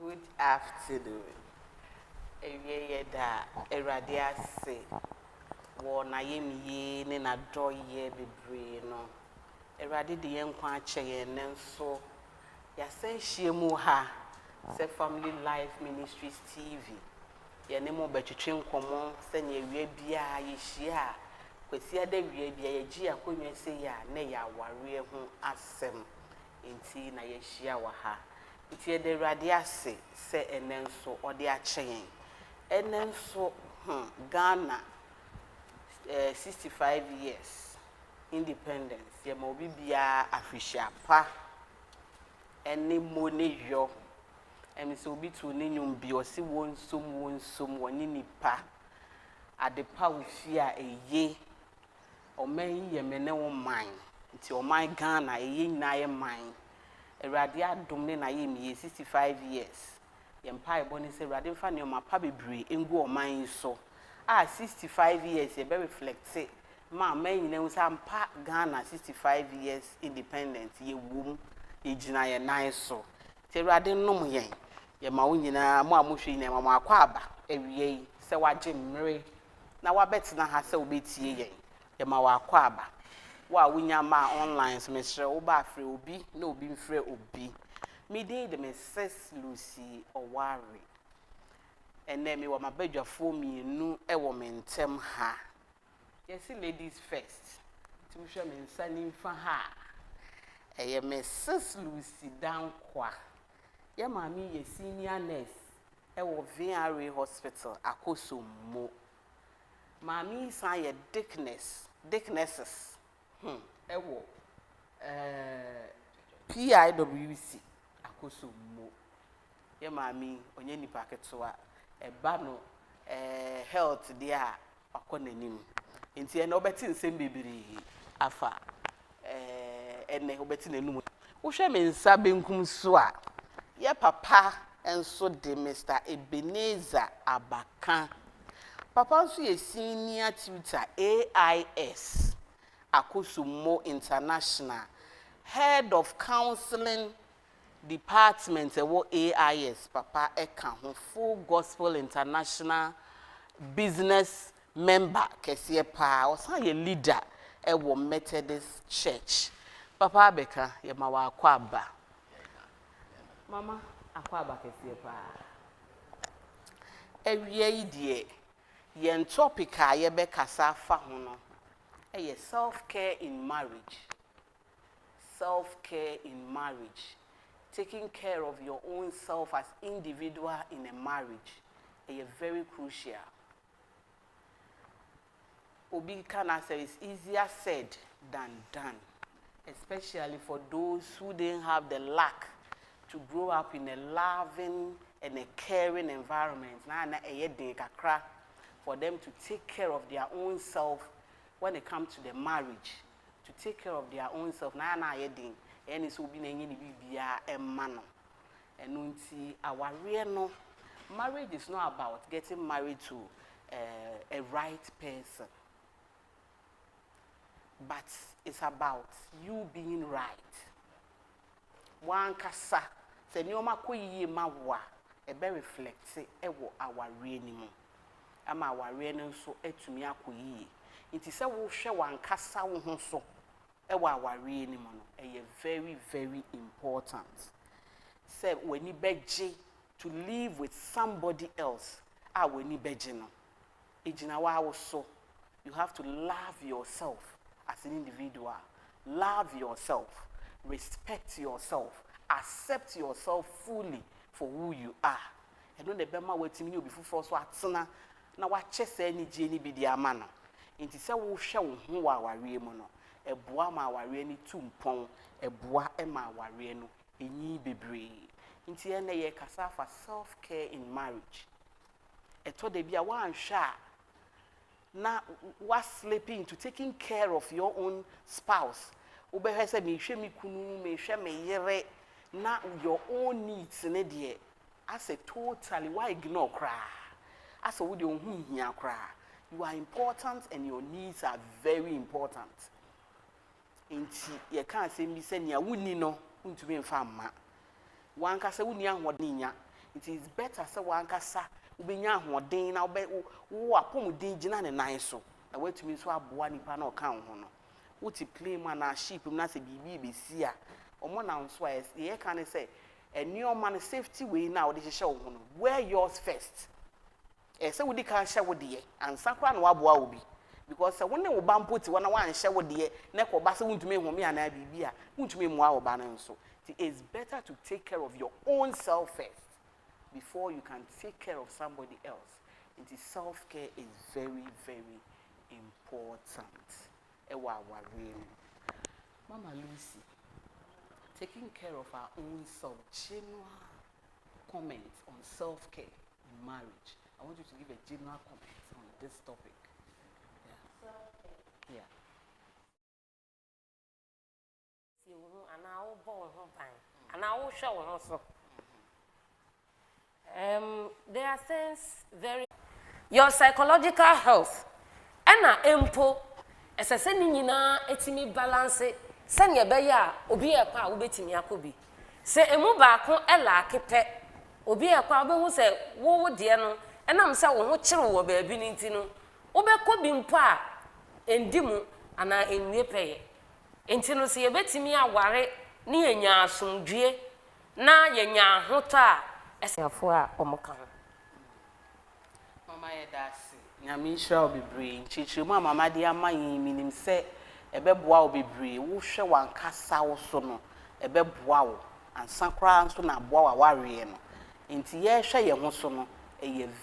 Good afternoon. Ewie da Erade ase wo na yemye ne na doye bebre no. Erade de yenkwa ache ye ne nso ya senhie mu ha se Family Life Ministries TV. Ye ne mo betwetwe nkomo se ne ewie bia ye hia kwesi ada wie bia ye gi akonwa se ya na ya ware ho asem enti na ye hia wa ha. Iti de Erade ase se enenso ode achen enenso Ghana 65 years independence ye mo bibia afishia pa eni mo ne yo emi so obi tu ne nyum bi osi wonsom woni nipa adepa ofia eye oman ye mene wo man nti oman Ghana eye nyina ye man Erade adom ne na ye mi 65 years ye mpa eboni se Erade mfa ne ma pa bebre engu oman so 65 years ye be reflect ma man nyina nsa mpa Ghana 65 years independent ye wom ye gina ye nan so te Erade nom yen ye ma wo nyina mo amohwe nyina ma akwa aba ewie se waje mmere na wabetena ha se obetie yen ye ma wa akwa aba wa wunya ma online so mesre wo ba frɛ obi na obi mfrɛ obi me dey the Mrs. Lucy OWARE ene me wa mabadwafo mienu e wo mentem ha yes ladies first to hwe me nsa nimfa ha eye Mrs. Lucy DANKWAH ye maami ye senior nurse e wo VRA hospital Akosommo maami san ye dicknesses ewo PIWC Akosommo ye maami onye nipa ketewa eba no health dia akonanim enti ene obeti nsem bebiri afa ene obeti nanum wo hwe me nsa benkum so a ye papa enso de Mr. EBENEZER ABAKAH papa nso ye senior tutor AIS Akosommo International head of counseling department ewo AIS papa eka ho full gospel international business member kese pa osan ye leader ewo Methodist church papa abeka ye ma wa akwa aba mama akwa aba kese pa ewie idie ye topic a ye be kasa fa ho no eye self-care in marriage. Self-care in marriage. Taking care of your own self as individual in a marriage is very crucial. Obi can say it's easier said than done, especially for those who didn't have the luck to grow up in a loving and a caring environment. For them to take care of their own self when it comes to the marriage, to take care of their own self. And so be a man. And our real marriage is not about getting married to a right person, but it's about you being right. One kasa se nyoma koyi mawa e be reflect ewo our real nimu ama our real nso etumi akoyi nti se wo hwe wan kasa wo ho so ewa aware ni mo no very very important say when you beje to live with somebody else when you beje no ejina wa wo so you have to love yourself as an individual, love yourself, respect yourself, accept yourself fully for who you are. And when the bema wetimi you before so atena na wa chese ni je ni bi dia ma no nti se wo hwe wo ho wa aware mu no eboa ma aware ni tumpon eboa e ma aware no enyi bebre nti ene ye kasa for self care in marriage eto de bia wan hwe na was sleeping to taking care of your own spouse obehwe se me hwe me kunu me hwe me yere na your own needs ne de as a totally why ignore cry as a would you hia cry. You are important and your needs are very important. Inti ye can't say me send ya wuni no untumi mfa ma. Wan ka se wuni ahodi nya It is better say wankasa ubenya ahoden na wo apomuden gina ne nan so na watumi so aboa nipa na oka ho no wuti play man na sheep na se bibi be si a omo na nso a ye kan say enioma no safety way na wo de hye ho no wear yours first say we di kan hye wo de ansa kwa na waboa obi because when wo ba mpoti wana wan hye wo de na ko ba se wuntumi home ana bibi a wuntumi mu a wo ba na nso. It is better to take care of your own self first before you can take care of somebody else. It is self-care is very, very important. Mama Lucy, taking care of our own self, general comments on self-care in marriage. I want you to give a general comment on this topic. Yeah. Self-care. Yeah. And I will born and I will show also. There are things very your psychological health and empo as a sending etimi balance send your beya obi ekwa ubetimi akobi se emu baako ela kepe obi ekwa obehu se wo de no enam se wo ho kire wo baabi ni ntino obekọ bi mpo a endimu ana enwie peye ntino se yebetimi aware ni enya asomdue na yenya hoto a esafo a omoka mama yedasi nyamisha obibre chichi mama de amayin minim se ebeboa obibre wo hwe wankasa wo so no ebeboa wo ansakra nso na aboa wa ware no nti ye hwe ye ho so no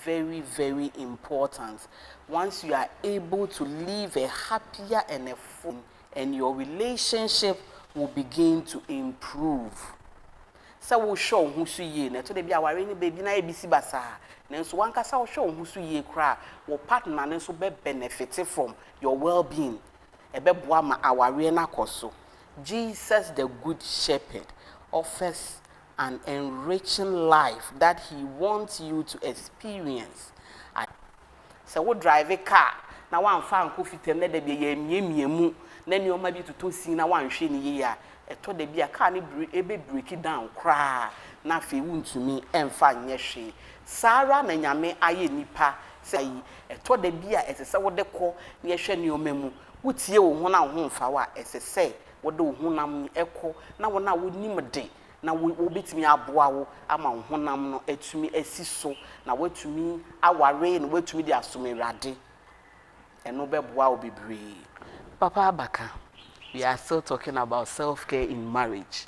very, very important. Once you are able to live a happier and a full, and your relationship will begin to improve. So we show who see ye. Na to de bia ware ni baby na ebisi basa. Na so wanka sa we show who see ye kra. Wo partner na so be benefit from your well-being. Ebe boa ma aware na koso. Jesus the good shepherd offers an enriching life that he wants you to experience. So we drive a car. Na wan fa nko fitem na de bia ye miemiemu na ne o ma bi tutu sin na wan hwe ni ye ya eto de bia car ni ebe break it down kra na fe wuntumi emfa nye hwe sara na nyame aye nipa say eto de bia esese wo de ko na ye hwe ne o memu wutie wo ho na ho mfa wa esese wo de wo ho nam eko na wo na wo nim de na wo betimi aboa wo ama wo ho nam no etumi asiso na watumi aware na watumi de asomerade eno beboa wo bebre. Papa Abaka, we are still talking about self-care in marriage.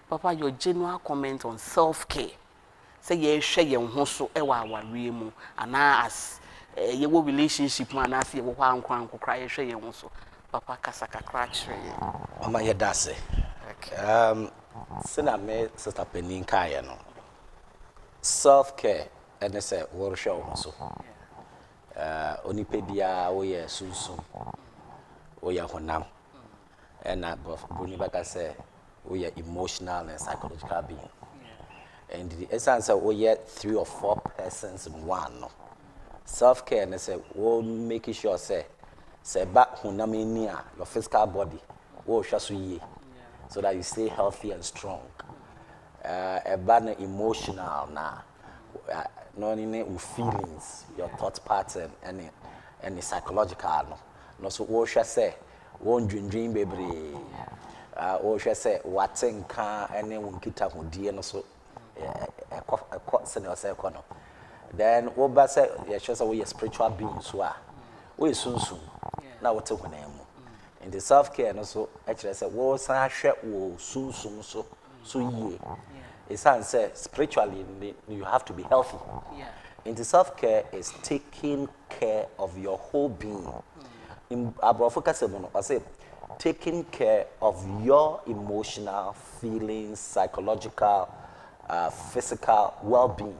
Papa, your general comment on self-care. Say ye hwe ye ho so e wa aware mu ana as ye wo relationship man as ye wo kwankwan kokra ye hwe ye ho so. Papa kasaka kra kire. Mama ye dase. Okay. Sina me sister penin kaya no. Self-care and say wo hwe ho so. Onipedia wo ye sunsun. We are honam, and Bunibaka say we are emotional and psychological being. And the essence of we are 3 or 4 persons in one. Self-care and say we making sure say back honaminia your physical body so that you stay healthy and strong. A bad emotional now, no any feelings, your thought pattern and the psychological. No so wo hwe say won dwindwin bebre wo hwe say waten ka ene won kita hodie no so ekọ se no say ekọ no then wo ba say ye hwe say we spiritual beings so a we sunsun na wote honam mu in the self care no so e kire say wo san hwe wo sunsun so yie it's say spiritually you have to be healthy. In the self care is taking care of your whole being. In I say taking care of your emotional, feelings, psychological, physical well-being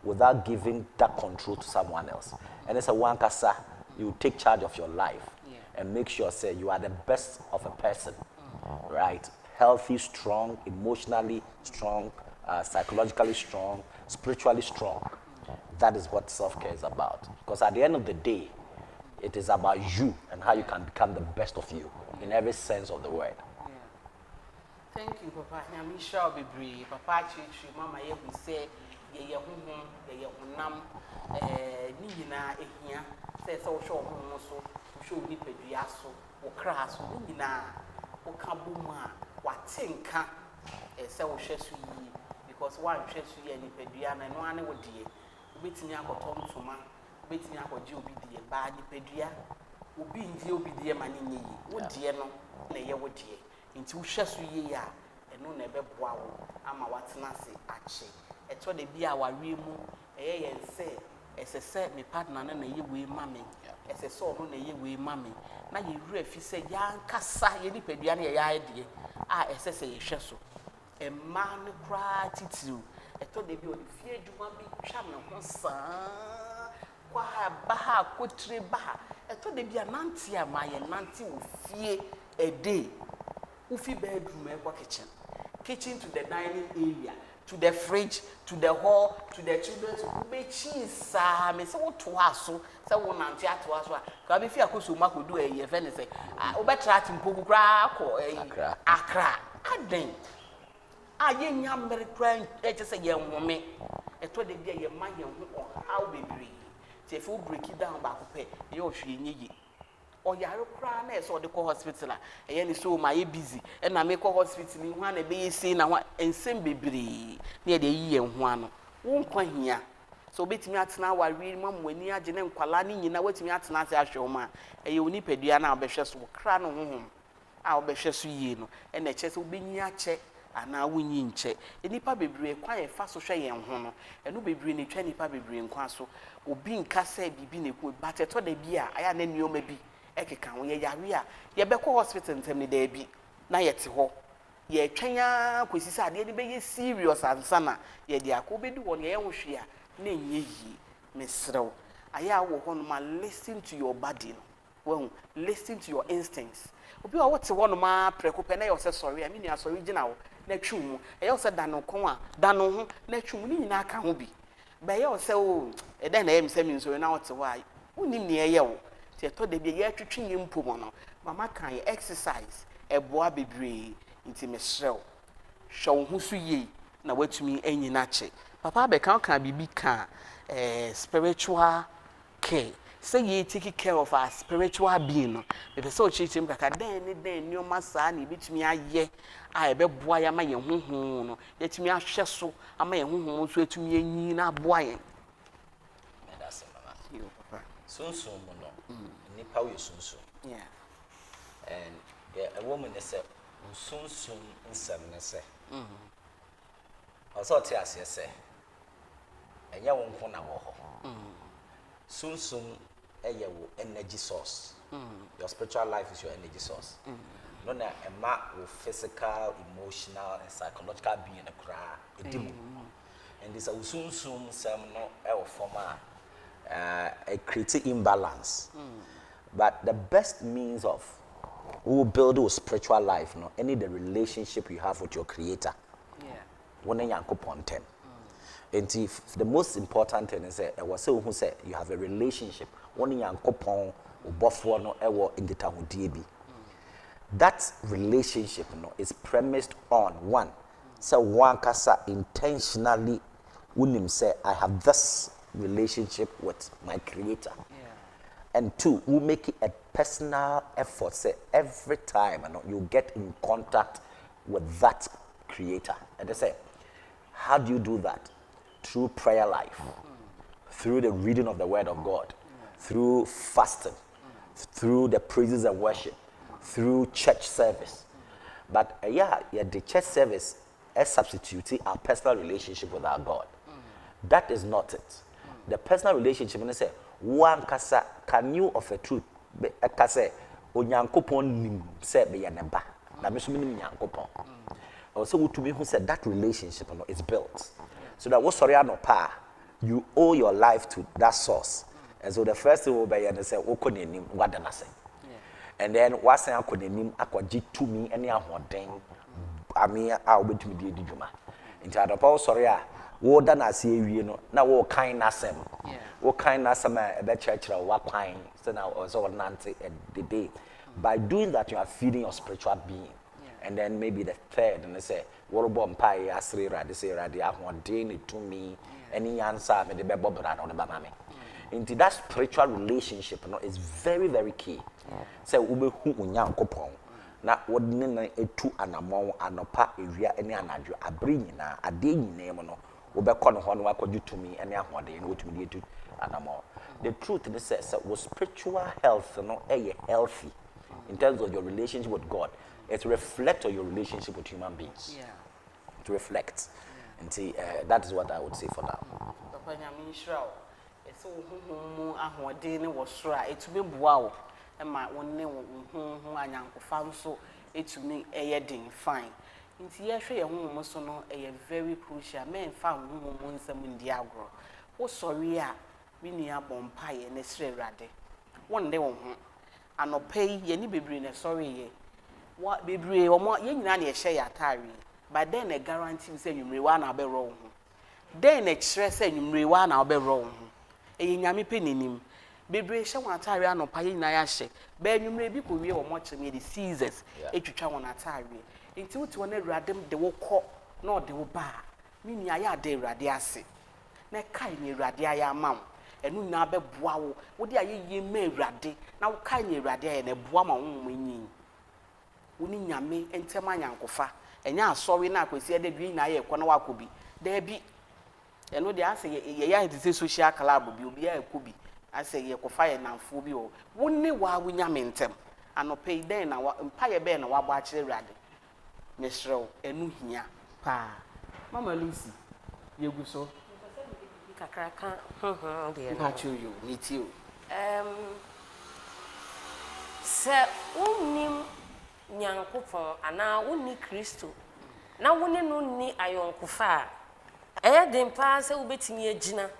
without giving that control to someone else. And it's a one kasa, you take charge of your life and make sure say you are the best of a person, right? Healthy, strong, emotionally strong, psychologically strong, spiritually strong. That is what self-care is about. Because at the end of the day, it is about you and how you can become the best of you in every sense of the word. Thank you, Papa. Nyamisha obibre. Papa chichi mama ye we say ye honhom ye honam ni nyina ehia se wo hwe honhom so wo hwe ni padua so wo kra so ni nyina wo ka bomu a watenka se wo hwe so yi because one hwe so yi ni padua na no ane wo die obetimi akotom toma obetimi akoje obi die ba ni padua obi ndie obi die ma ni nyi wo die no na ye wo die nti wo hwe so yi ya eno na ebeboa wo ama watena se ache eto de bia wawie mu yense esese me partner na ye we mame esese ono na ye we mame na ye wura fi se ya nkasa ye ni padua na ye ya de a esese ye hwe so emma ne kra titiru eto de bi o fi adwuma bi twa me ho saa kwa ba ha kotire ba eto de bia nanti ama ye nanti wo fie a day ufi bedroom e kwa kitchen to the dining area, to the fridge, to the hall, to the children's room. Be cheese, me say what to aso, say one auntie to aso. Ka be fi akoso ma ko do e ye fe ne say, o be tra timpo kura ko Accra. Aden. Aye nya mere kura e che say ye nwome. E to de bia ye ma ye ho how bebre. Ti fe o break it down ba ko pe, ye o hwe nyi or yaro cry na so the hospital a ye ni so my busy and na make hospital ni hwa na be say na hwa ensem bebre na de yi en ho ano wo nkwa hia so betimi atena wari mamwani age ne nkwala ni nyina watimi atena ase ahwe ma eye oni padua na obehwe so kra no honhom a obehwe so yie no e na che so obenyi ache ana wunyi nche enipa bebre kwa ye fa so hwe ye ho no eno bebre ne twa nipa bebre nkwa so obi nkasa bibi ne ku bateto da bi a aya na nioma bi ekeka ho ye yare a ye beko hospital ntem ne da bi na ye te ho ye twanya kwesisi ade ne be ye serious ansa na ye de akobedu won ye ho hwe a na enye yi mesrew aya wo ho no ma listen to your body no well listen to your instincts obi a wote wo no ma prekope na ye se sorry a mini asori gina wo na twum e ye se dano kon a dano ho na twum ni nyina aka ho bi ba ye se o e den na ye mse mi nso na wote wo a unim ne ye wo ti to de bi ye twetwe ye mpomo no mama kan ye exercise eboa bebre nti mesrew hwe ho so ye na watumi anyina che papa be kan bibi kan spiritual care say ye take care of our spiritual being no be so chichim kaka den ni o masa na bitumi aye a ebe boa ya ma ye honhom no yetumi ahwe so ama ye honhom so etumi anyi na boa ye medase mama yo papa sunsun mo no nipa we sunsun yeah and a woman is say sunsun nsem ne say also te ase say enya wo nko na wo ho sunsun eye wo energy source your spiritual life is your energy source no na ema wo physical emotional and psychological being akra edimu and this sunsun sem no e wo forma a create imbalance but the best means of who build your spiritual life no any the relationship you have with your creator when yankopon tem and if the most important thing is that was who say you have a relationship when yankopon obofo no ewo ngita hodie bi that relationship no is premised on one so one kasa intentionally unim say I have this relationship with my creator and two we make it a personal effort say every time you get in contact with that creator and they say how do you do that through prayer life through the reading of the word of God through fasting through the praises and worship through church service but the church service is substituting our personal relationship with our God that is not it the personal relationship when they say one kasa can you of a truth kasa onyankopon nim say be yaneba na me so nim nyankopon also to me who said that relationship is built so that what sorry anopa you owe your life to that source and so the first thing will be and say okonenim wadana say and then wasan akonenim akwaji to me any ahoden ami a obetumi di dwuma nti adopa sorry a wo da na ase ewie no na wo kan na asem wo kan na asem e be churchra wo kwan so na also nante the day by doing that you are feeding your spiritual being And then maybe the third, and they say, what about Pai, Asri, Radisi, Radi, Ahmodini to me, any answer, maybe the Bobran or the Bamami. Into that spiritual relationship, is very, very key. Say, Ube who unyang kopong. Na ordinary a two and a more and a pa area any anadjo, a bring na a day name no, Ube con one wako you to me, any one day in which we need to and a more. The truth is that was spiritual health, healthy in terms of your relationship with God. It reflects on your relationship with human beings. Yeah. To reflect. And see, that is what I would say for now. So, ahwodin was sure it to be wow. And my one name, and Uncle Fanso, it to me a yedding fine. In the home was no a very crucial man found woman some in Diagro. Oh, sorry, we near Bompire and a stray raddy. One day, and no pay any baby in a sorry. What baby or more young nanny share tari, but then a guarantee saying you may one I'll be wrong. Then a stress saying you may one I'll be wrong. A yami penny. Baby, someone tire no pay na yashe. Ben you may be cool or much me the Caesars, a chucha on a tire. Until to one radem the walk, nor the bar. Meaning I are de radiasi. Na kaini radia mam. And no nabe bow. What are ye may raddy? Now kaini radia and a boama winning. Winning yame and tell my uncle fa. And ya sorry now could see the green eye, Konawa could be. There be. And no, the answer ye is a social club will be a kubi. I say ye could fire now for you. Wouldn't why we yamentem and no pay then our empire ben or watch the raddy. Miss Rowe, and no here. Pa, Mamma Lucy, you go so. Not you, meet you. Sir, unim Nyankopon, and now uni Christo. Now, when you need a young kufa. Den pass will be to me, Gina.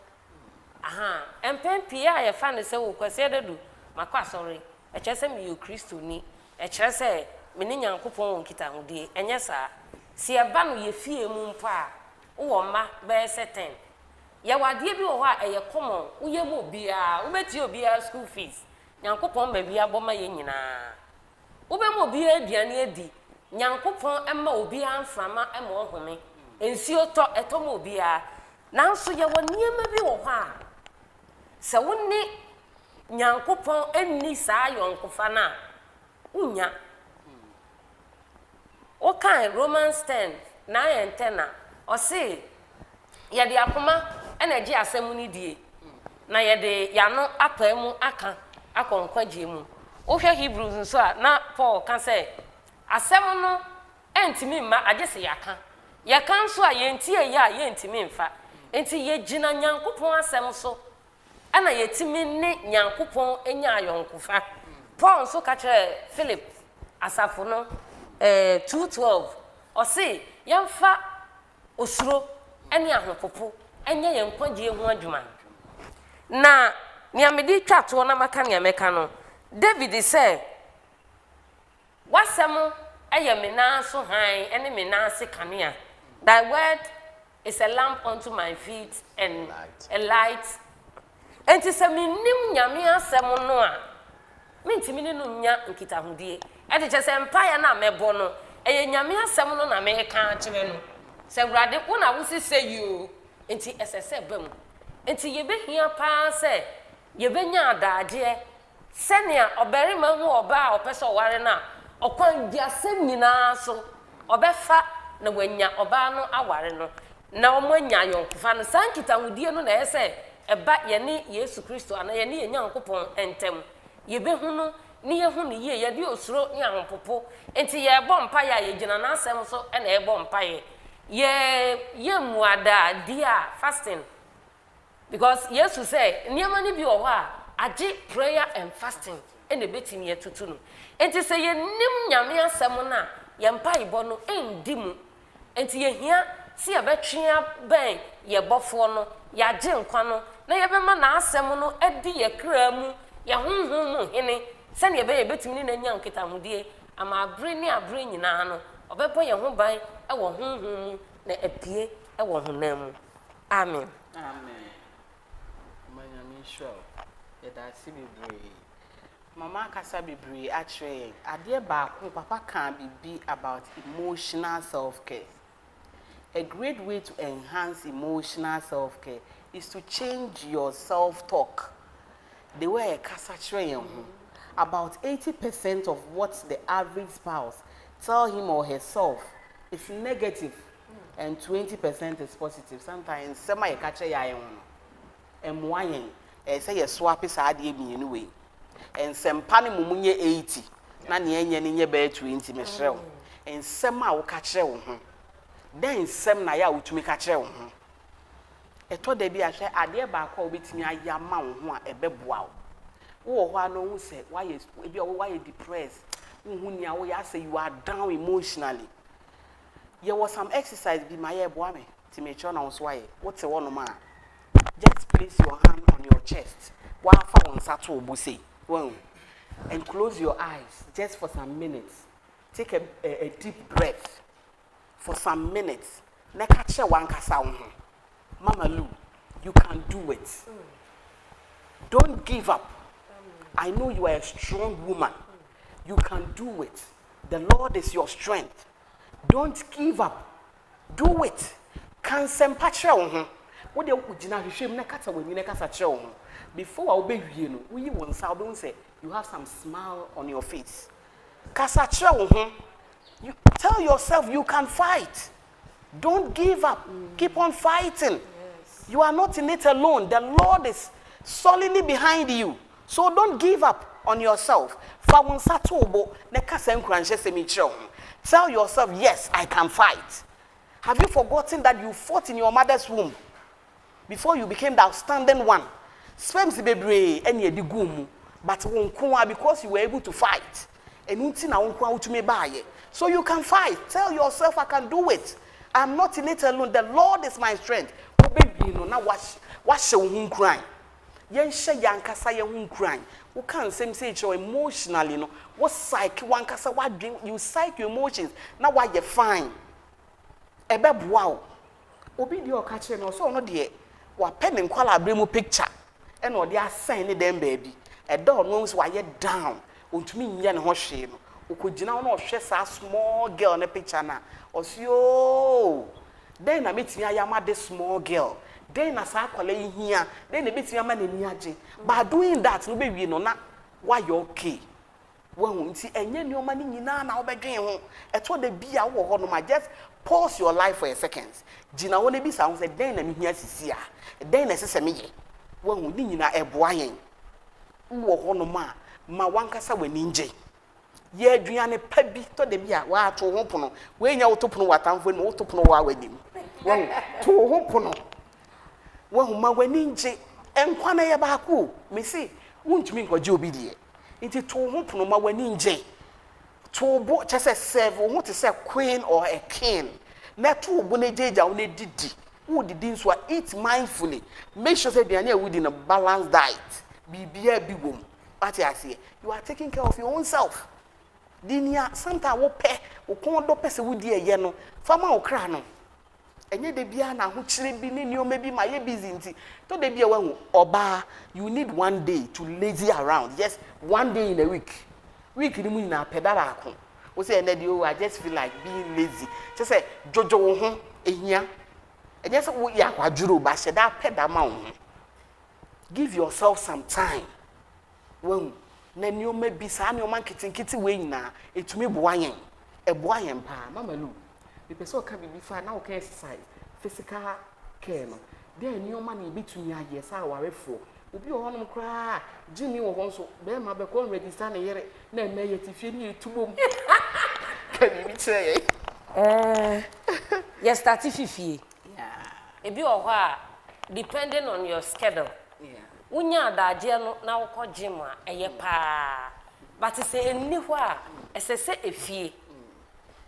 Aha, and Pen Pia, I found a so considered. My sorry, a chasm you Christo ni, a chasse, meaning Yankopon Kitangudi, and yes, sir. See a ban ye fear moon pa, or ma bear certain. Ya wa dear be what a common, we will be a, bet you be a school fees. Yankopon may be a bomber yenina. Ube mo be a diane di, Yankopon and mo be an frama and more home. And see your talk at Tomobia. Now, so you were near maybe or why. So, when ni Yankopon and Nisa, your Uncle Fana. Unya. What kind Romans 10, 9 and 10 or say, ya the Akuma and a Gia Semuni di. Na ya de Yano Apemu Aka, Akon Quajimu. Over Hebrews and so, not Paul can say, a semono, and to me, I just say Yaka. Ya kanso a yenti ya yentimi mfa enti ye gina Nyankopon asem so ana yetimi ne Nyankopon enya ayonkofa Paul so ka kire Philip asafo no 2:12 o se yemfa osuro ene ahopopo enye yenkwagye hu adwuma na niamedi twato na maka niameka no David say wasem eye mena so han ene mena se kanea. Thy word is a lamp unto my feet and a light. And it's a minim nyamia semonoa. Mintimini no nya nkitahudie. And it is empire na mebono. E nyamia semono na me ka kire no. Se wrade wona wusi say you. Enti esese bam. Enti yebehia pa se yebenya adade. Senia oberima hu oba opese oware na okwan dia sem nyina so obefa na wanya oba no aware no na omanya yonkofa no sankita hudie no na ese eba ye ne Yesu Kristo ana ye ne Nyankopon entem ye behu no ne ye hu ne ye de osuro ne ahompopo enti ye bompa ya ye gina na asem so na ye bompa ye muada dia fasting because Yesu say niam ni bi o ho a age prayer and fasting and the betimi ye tutu no enti say ye nim nyame asem na ye mpa ibo no endimu enti ye hia si abetwea ben ye bofo no ya je nkwa no na ye bema na asem no edi ye kra mu ye honhom mu hene se ne ye be ye betimi na nya nkita hudie ama abre ni abre nyina no obebo ye ho ban e wo honhom mu na epie e wo honam. Amen. Amen. Manya mi sure ye da si bebre Mama kasa bebree actually ade baako papa can be about emotional self-care. A great way to enhance emotional self-care is to change your self-talk. The way kasa kyerɛ about 80% of what the average spouse tell him or herself is negative and 20% is positive. Sometimes sema ye kache ya yen no emwayen say ye swap sa ade mienu we and sempa ne mumunye 80 na ne enye ne nye be 20 mehrew en sema wo kache wo ho then sem na ya wutumi kache wo ho eto da bi ahwe ade ba kwa obetimi ayama wo ho a ebeboa wo ho ano hu se why you depressed hu nia wo ya say you are down emotionally. There was some exercise be my boy me to make sure now why what's a one man just place your hand on your chest while on sato busi and close your eyes just for some minutes. Take a deep breath for some minutes. Nekache one kasa Mama Lou, you can do it. Don't give up. I know you are a strong woman. You can do it. The Lord is your strength. Don't give up. Do it. Can sempatre on what you ujina hwehwem na kata wani na kasa kire wo before I obey you no we won sa don't say you have some smile on your face. Kasa kire wo you tell yourself you can fight. Don't give up. Keep on fighting. Yes. You are not in it alone. The Lord is solidly behind you. So don't give up on yourself. Fa won sa to obo na kasa nkranhye semi kire wo. Tell yourself, yes, I can fight. Have you forgotten that you fought in your mother's womb before you became the outstanding one? Sperms bebre eni edigumu, but wonkoa because you were able to fight. Enunti na wonkoa utumi baaye. So you can fight. Tell yourself I can do it. I'm not in it alone. The Lord is my strength. Obebi no na wash wo crying. Yenhye yankasa ye hu crying. Who can't say emotionally no what psych one kasa what dream you psych your emotions now why you fine ebe boa obi di okache no so no de wa pen nkwala abremu picture e no de assign ne dem baby e do no so why down ontumi nya ne ho hwe no okogina no hwe sa small girl ne picture na osio then na metimi ayama this small girl then na sa akwala hia then na betimi ama na ni age by doing that no be wi no na why you okay when nti enye ni oma ni nyina na obedwen ho eto da bia wo ho no ma just pause your life for a second gina wo ne bi sa ho say then na mi hia sisi a then na sese me ye when ni nyina eboa yen wo ho no ma wankasa wani nje ye aduane pa bi to da bia wa ato ho pono we nya wo to pono watamfo ni wo to pono wa wadim when to ho pono wahuma wani nje enkwa na ye baako me se wuntumi nkwaje obi die nti to ho pono ma wani nje to bo chese serve wo te say queen or a king na to bo na jeja wo na didi wo didi nso eat mindfully make sure say biane a wudi na balanced diet bibia bi wom what you say you are taking care of your own self dinia sometimes wo pe wo kon do pese wudi eye no fama wo kra no enye de bia na ho kire bi ne nioma bi ma ye busy nti to de bia wahu oba you need one day to lazy around just one day in a week ni mu na pedala akon wo say na de I just feel like being lazy just say jojo wo ho ehia enye say wo ya kwaduro ba she da pedal ma wo give yourself some time wahu na nioma bi sa nioma nkitinkiti we nyina etumi boayen eboayen pa mama lu the person can be fine now can exercise physical care no then new money between ya yes I worry for obi o hono kra Jimmy wo hon so be ma be ko register na yere na me yeti fie ni tubom can be tire yes start fifie yeah ebi o ho a depending on your schedule yeah unya adaje no na wo ko gym a eye pa but say eni ho a esese efie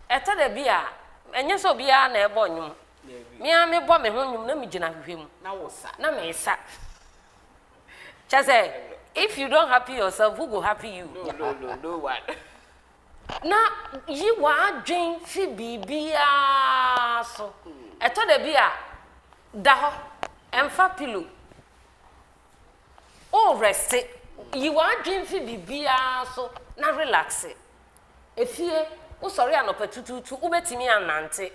eto da bia enye so bia na ebo nyum me a me bo me ho nyum na me gina hwehwem na wo sa na me sa chase if you don't happy yourself who go happy you no one na yi wa adwen fi bibia so eto da bia da ho emfa pillow o rest You want dream fi bibia so na relax. Efie wo sorry anopa tututu ubetimi anante.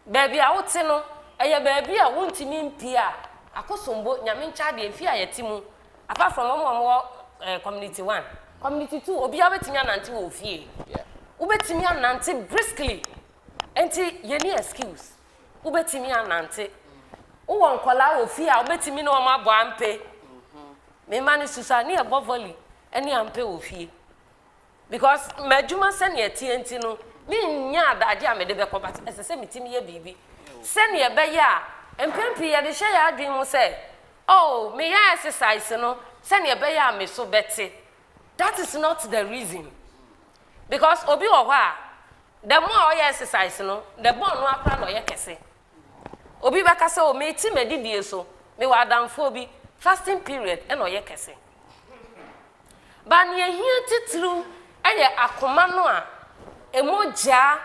Baby a wote no eye baby a wontimi mpia akosombo nyame ncha de efie a yetimu apart from community 1 community 2 obi a betimi anante wo fie. Ubetimi anante briskly. Enti yeni excuse. Ubetimi anante. Uwo nkola wo fie a ubetimi no ma bo ampe. Me mani susa ni ebo volley eni ampe wo fie. Because majuma sen ye TNT no me nya adaje a me de bekoba esese mitimi ye bibi. Sen ye be ya empempi ye de hye ya adwen mu say oh me ya exercise no sen ye be ya me so bete. That is not the reason. Because obi wo a the more you exercise no the more no akra no ye kese. Obi beka say o me ti medidie so me wa adamfo bi fasting period and oye kese. But ye here titru eye akoma no a emoja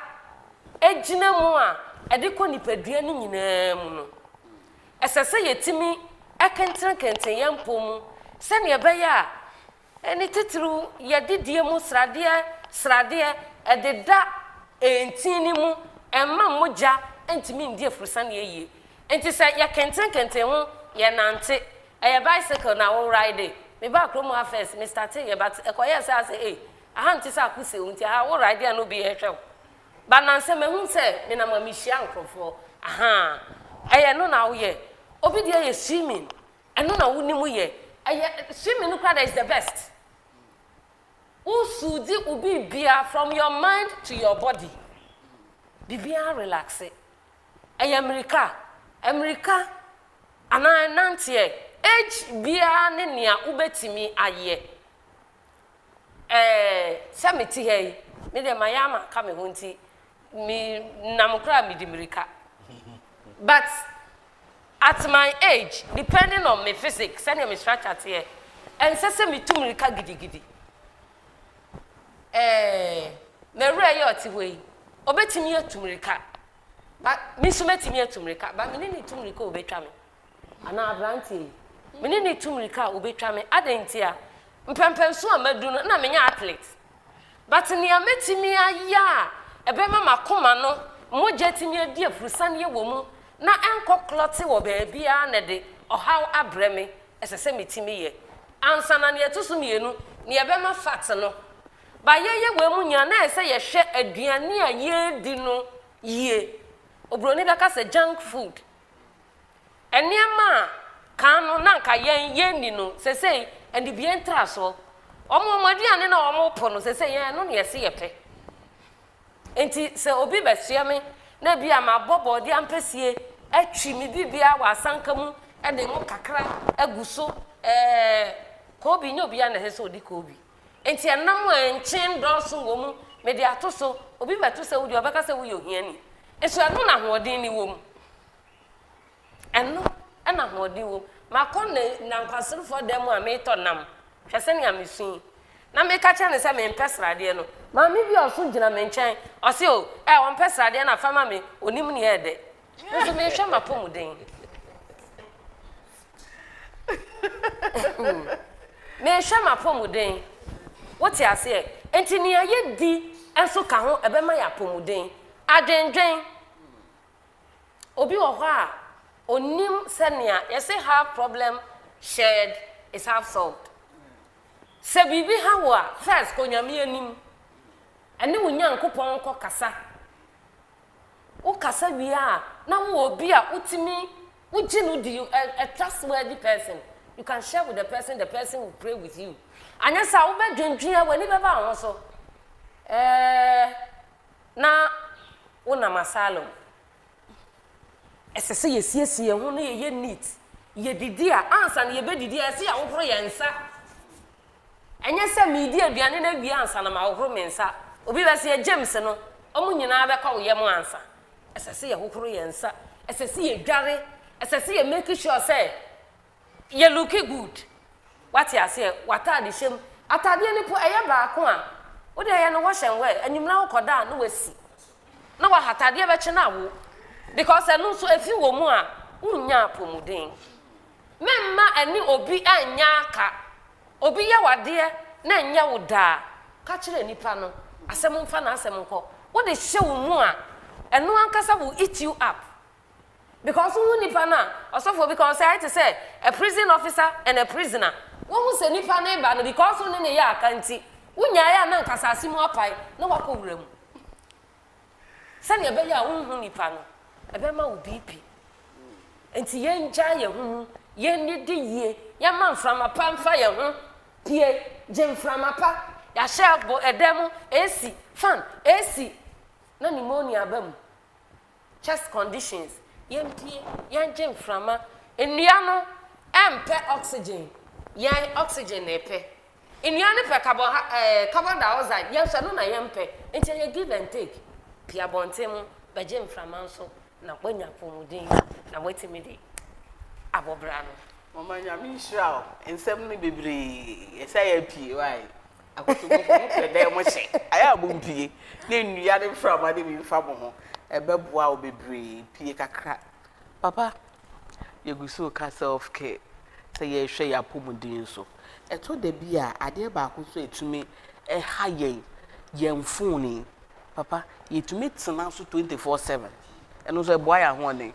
ejina mu a ediko nipadua ni nyina mu no. Esese yetimi ekentren yempo mu se ne be ya eni titru ye didie mu srade ededa entini mu emma moja entimi ndie furusa ne yeye. Enti se ye kentren ho ye nante a bicycle na wo ride me ba kromo first me start here but ekoye say eh ahanti say akuse unti ha wo ride no be ehwe ba nan say me hu say me na mami hia nkrofo aha eye no na wo ye obi dia ye swimming eno na wo nimu ye eye swimming no is the best usudi ubi bia from your mind to your body bibia relax eye America ana nantie age bia ne nia ubetimi aye samiti hey me de mayama ka me honti mi namkra mi dimirika but at my age depending on my physics and my structure here and say me tumirika gidigidi me re yo ti we obetimi atumirika but mi so metimi atumirika but me ni tumirika obetwa me ana abranti mene ne tumrika obetwa me adentia mpempenso amadu no na menya athlete but ne ametimi aya ebema makoma no moja timi adi afurusan ye wo mu na enko cloth wo ba bia na de ohaw abreme esese metimi ye ansa na ne etusu mienu ne ebema fat no ba ye we mu nya na ese ye hwe aduane a ye di no ye obroni beka se junk food eniama kanu nanka yen ni no sesei andi bi entra so omomaduane na omopo no sesei yen no ne yesi yepe enti se obi besia me na bia ma bobo di ampesie atwi mi bibia wa sanka mu e de mo kakra aguso ko bi nyobi ya na sesei odi ko bi enti enam enchin doso wo mu me de atoso obi beto se wodi obeka se wo yohiani eso eno na hoodin ni wo mu eno ana hodi wo makone na nkwasiri for dem a me to nam hwese ne amesun na me ka che ne se me mpesrade no ma me bi oso gina me nchen o se o won pesrade na fama me onim ne ede so me hwe mapomuden me hwe mapomuden what ya say enti ne aye di enso ka ho ebe ma ya pomuden adendwen obi wo ho a onim senia you say have problem shared is half solved se bibi hawa first ko nyame anim ene wo nyankopon ko kasa wo kasa wi a na wo obi a utimi uginu di a trustworthy person you can share with the person will pray with you anya sa wo be dwendwen wani be ba ho so na wo na masalo esese yesiesie ho no ye neat ye didi a ansa na ye be didi ese ya wo ye nsa enye se media aduane na wi ansa na ma wo mensa obi be se James no omu nyina be kwa wo ye mu ansa esese ye wo ye nsa esese ye dware esese ye make sure say ye look good what you say watade shem atade ni po eye ba ko a wo de ye no wo hyen we anyimna wo koda no wasi na wa hatade be che na wo because enu so efi wo mu a unya apomuden memma ani obi anya aka obi ya wade na nya wo da ka kire nipa no asem mfa na asem nko wo de hye wo mu a eno ankasa will eat you up because who nipa na osofo because I to say a prison officer and a prisoner wo hu se nipa na ba no because who ne ya akanti wonya ya na nkasa asimu apai na wakowura mu sani ebe ya wo hu nipa no ebe ma wo BP enti yen gya ye hu yen ni di ye ya man frama pa mfa ye hu pie gem frama pa ya share bo edemu AC fan AC na pneumonia bam chest conditions yen pie yen gem frama enua no empe oxygen yen oxygen epe enua ne pe carbon dioxide yen hwe no na yen pe enti ye give and take pia bontem ba gem frama nso na kwanya pomuden na wetimi de abobra no mama nyame hira ensem no bebre esa ya pie wai akoto go pe de mo hye aya bompie na nnua de frama de bi fa mo ho ebeboa o bebre pie kakra papa yeguso ka self care say ye hwe ya pomuden so eto de bi a ade ba ko so etumi ha yen phone papa yetumi tena so 24/7 eno so eboa ya ho ne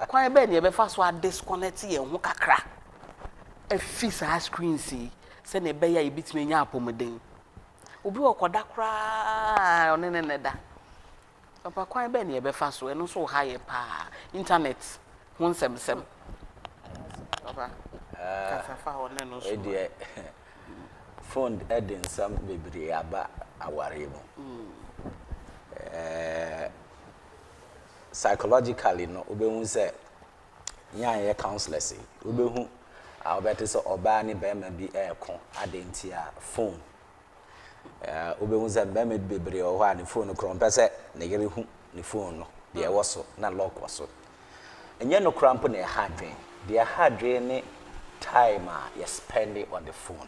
kwan be ne be fa so a disconnect ye ho kakra e fix a screen see se ne be ya e bitime nya apomden obi okoda kra onene da papa kwan be ne be fa so eno so ha ye pa internet ho nsem papa kasa fa one no so e phone edin sam bebre aba aware mu psychologically no obehu say yan ye counselors obehu obete so oba ni be ma bi ekon adenti a phone obehu say be ma bebre o ha ni phone kro mpese na yere hu ni phone no de wo so na lock wo so enye no cramp na hardware de hardware ni time you spend it on the phone.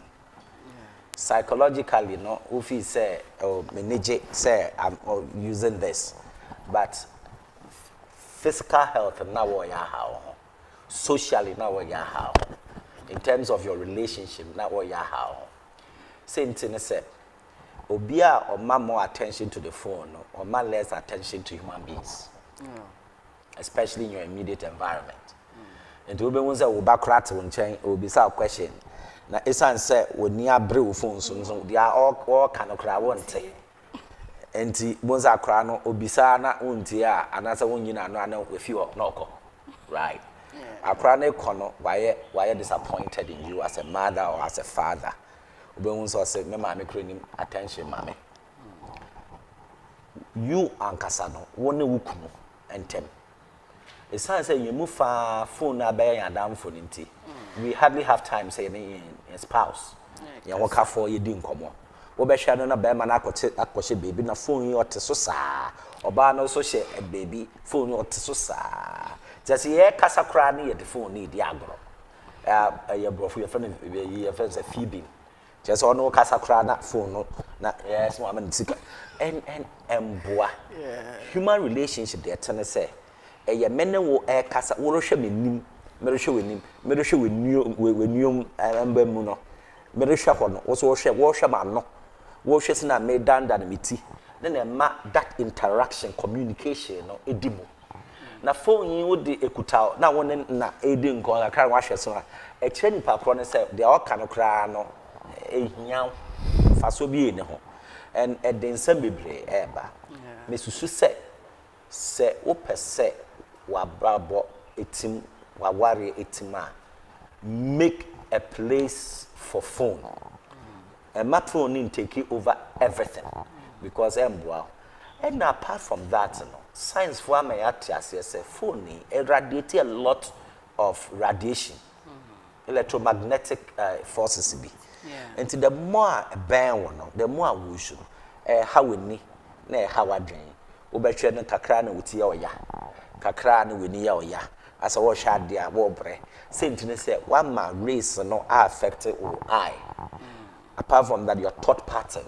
Psychologically, no, if you say, oh, manage say I'm using this, but physical health now what you have, socially now what you have, in terms of your relationship now what you have. Same thing say, obia or more attention to the phone, or more less attention to human beings, especially in your immediate environment. And to be one say, "Oh, backrat won't change." Will be some question. Na esan say woni abre wo phone so they are all kind of cry won't enti bonza kra no obisa na wonti a anasa wonyina no ana wefi o na okọ right akra na ekono why disappointed in you as a mother or as a father obehun so say me ma me krenim attention mame you ankasa no woni wukunu entem esan say you move fa phone na be yan dam phone nti we hardly have time say in spouse ya waka for ye di nkomo wo be hwa no na be ma na akọche baby na phone yi ote so saa oba no so hye e baby phone yi ote so saa just ye kasa kra na ye the phone ni di agro ye brofu ye friend ye friend say feeding just ono kasa kra na phone no na yes mo am sika and boa human relationship dey tell say ye menne wo kasa wo ro hwe menim merehwe wenim merehwe wenium amba mu no merehwe ho no wo so wo hwe ma no wo hwe se na me danda na meti na ma that interaction communication no edimu na phone yi wo de ekuta na wo na edi nko akara wa hwe so a e kire ni papro ne se de o kan kra no ehia faso bi ene ho and edensam bebre eba mesusu se wo pese wa brabo etim wawari etima make a place for phone and my phone take over everything because and apart from that science for my say phone irradiate a lot of radiation electromagnetic forces be and the more burn one the more we should how we need na how we drain obetwe no kakra na wuti ya oya kakra na weni ya oya as a wash had their wobre. Same to say one man race no affected or eye. Apart from that, your thought pattern.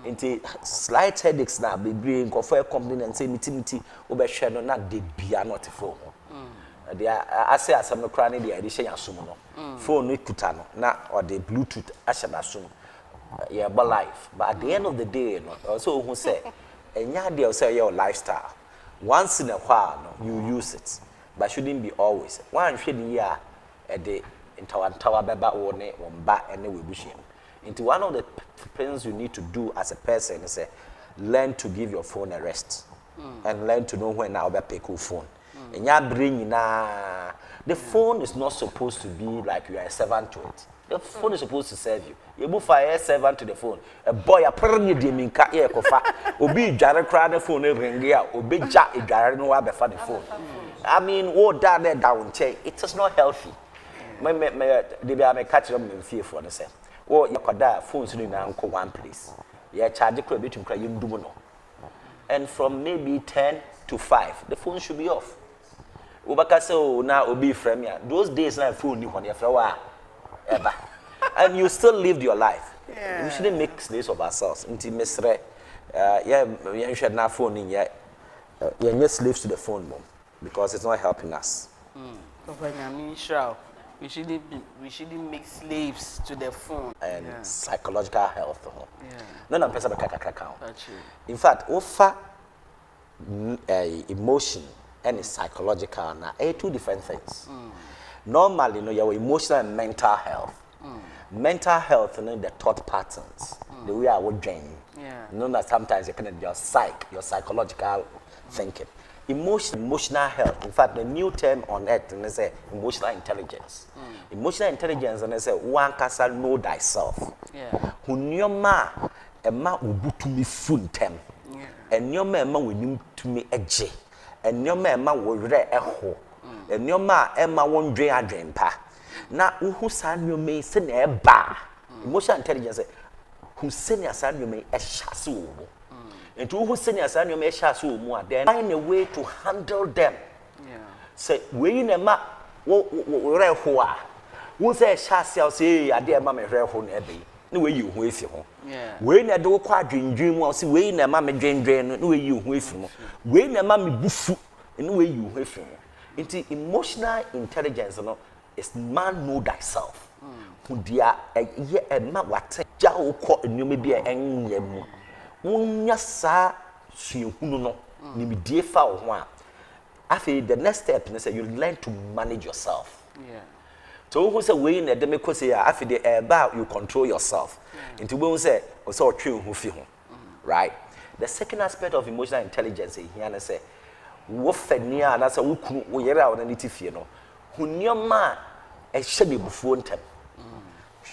Into slight headaches now be bring for a company and say meeting over shadow not the be not phone. they are say asem no kra ne dey ade hye asum no phone no kuta no na or the bluetooth ahye asum yeah but life but at the end of the day no also who say enya dey say your lifestyle once in a while no you use it but shouldn't be always one hwe the year the intawa beba wo ne womba ene webuhye into one of the things you need to do as a person is learn to give your phone a rest and learn to know when now be pick your phone. The phone is not supposed to be like you are a servant to it. The phone is supposed to serve you. You move fire servant to the phone. A boy a perni di minka e kofa. Obi jare kra the phone ring ya. Obi ja e jare no wa be fa the phone. I mean, what that down check. It is not healthy. Me they be am catch them in fear for the same. Oh, you koda phones ni na nko one place. You charge kra between kra yim dumo no. And from maybe 10 to 5, the phone should be off. Ubaka say oh na obi frame ya. Those days na phone ni when you flower ever. And you still lived your life. Yeah. We shouldn't make slaves of ourselves. Until Mesre, you should not phone in yet. You're slaves to the phone, mom, because it's not helping us. We shouldn't make slaves to the phone and psychological health. No, no, person in fact, offer emotion and psychological now two different things. Normally, no, your emotional and mental health. Mental health, you know, the thought patterns, the way I would drain. You know that sometimes you can your psychological thinking. Emotional health. In fact, the new term on it, and they say emotional intelligence. Emotional intelligence, and they say one can know thyself. Hunyoma ema ubutu mi funtem. Enyoma ema wenim to me edge. Enyoma ema wore eho. Enyoma ema wondwe adwempa. Na uhu san nyome se na eba. Emotional intelligence who senior san nyome ehyaso wo. And who senior san nyome ehyaso wo then find a way to handle them. Say we na ma wo reho a. Wo say ehyaso say ade ma me reho na ebe. Na we yi ho efi ho. We na de wo kwa adwendwen mu say we na ma me dwendwen no we yi ho efi mo. We na ma me bufu no we yi ho efi mo. Into emotional intelligence no is man know thyself. Dia ye ma wate ja wo ko enwome bia enye mu. Wonya sa suehunu no ni medie fa wo ho a. Afi the next step is you learn to manage yourself. So who say we na dem ko say afi the eba you control yourself. Into we say o say o twe ho fi ho. Right? The second aspect of emotional intelligence here na say wo fani a na say wo kunu wo yere a wo na nitifie no. Hunyoma e hye bufuo ntem.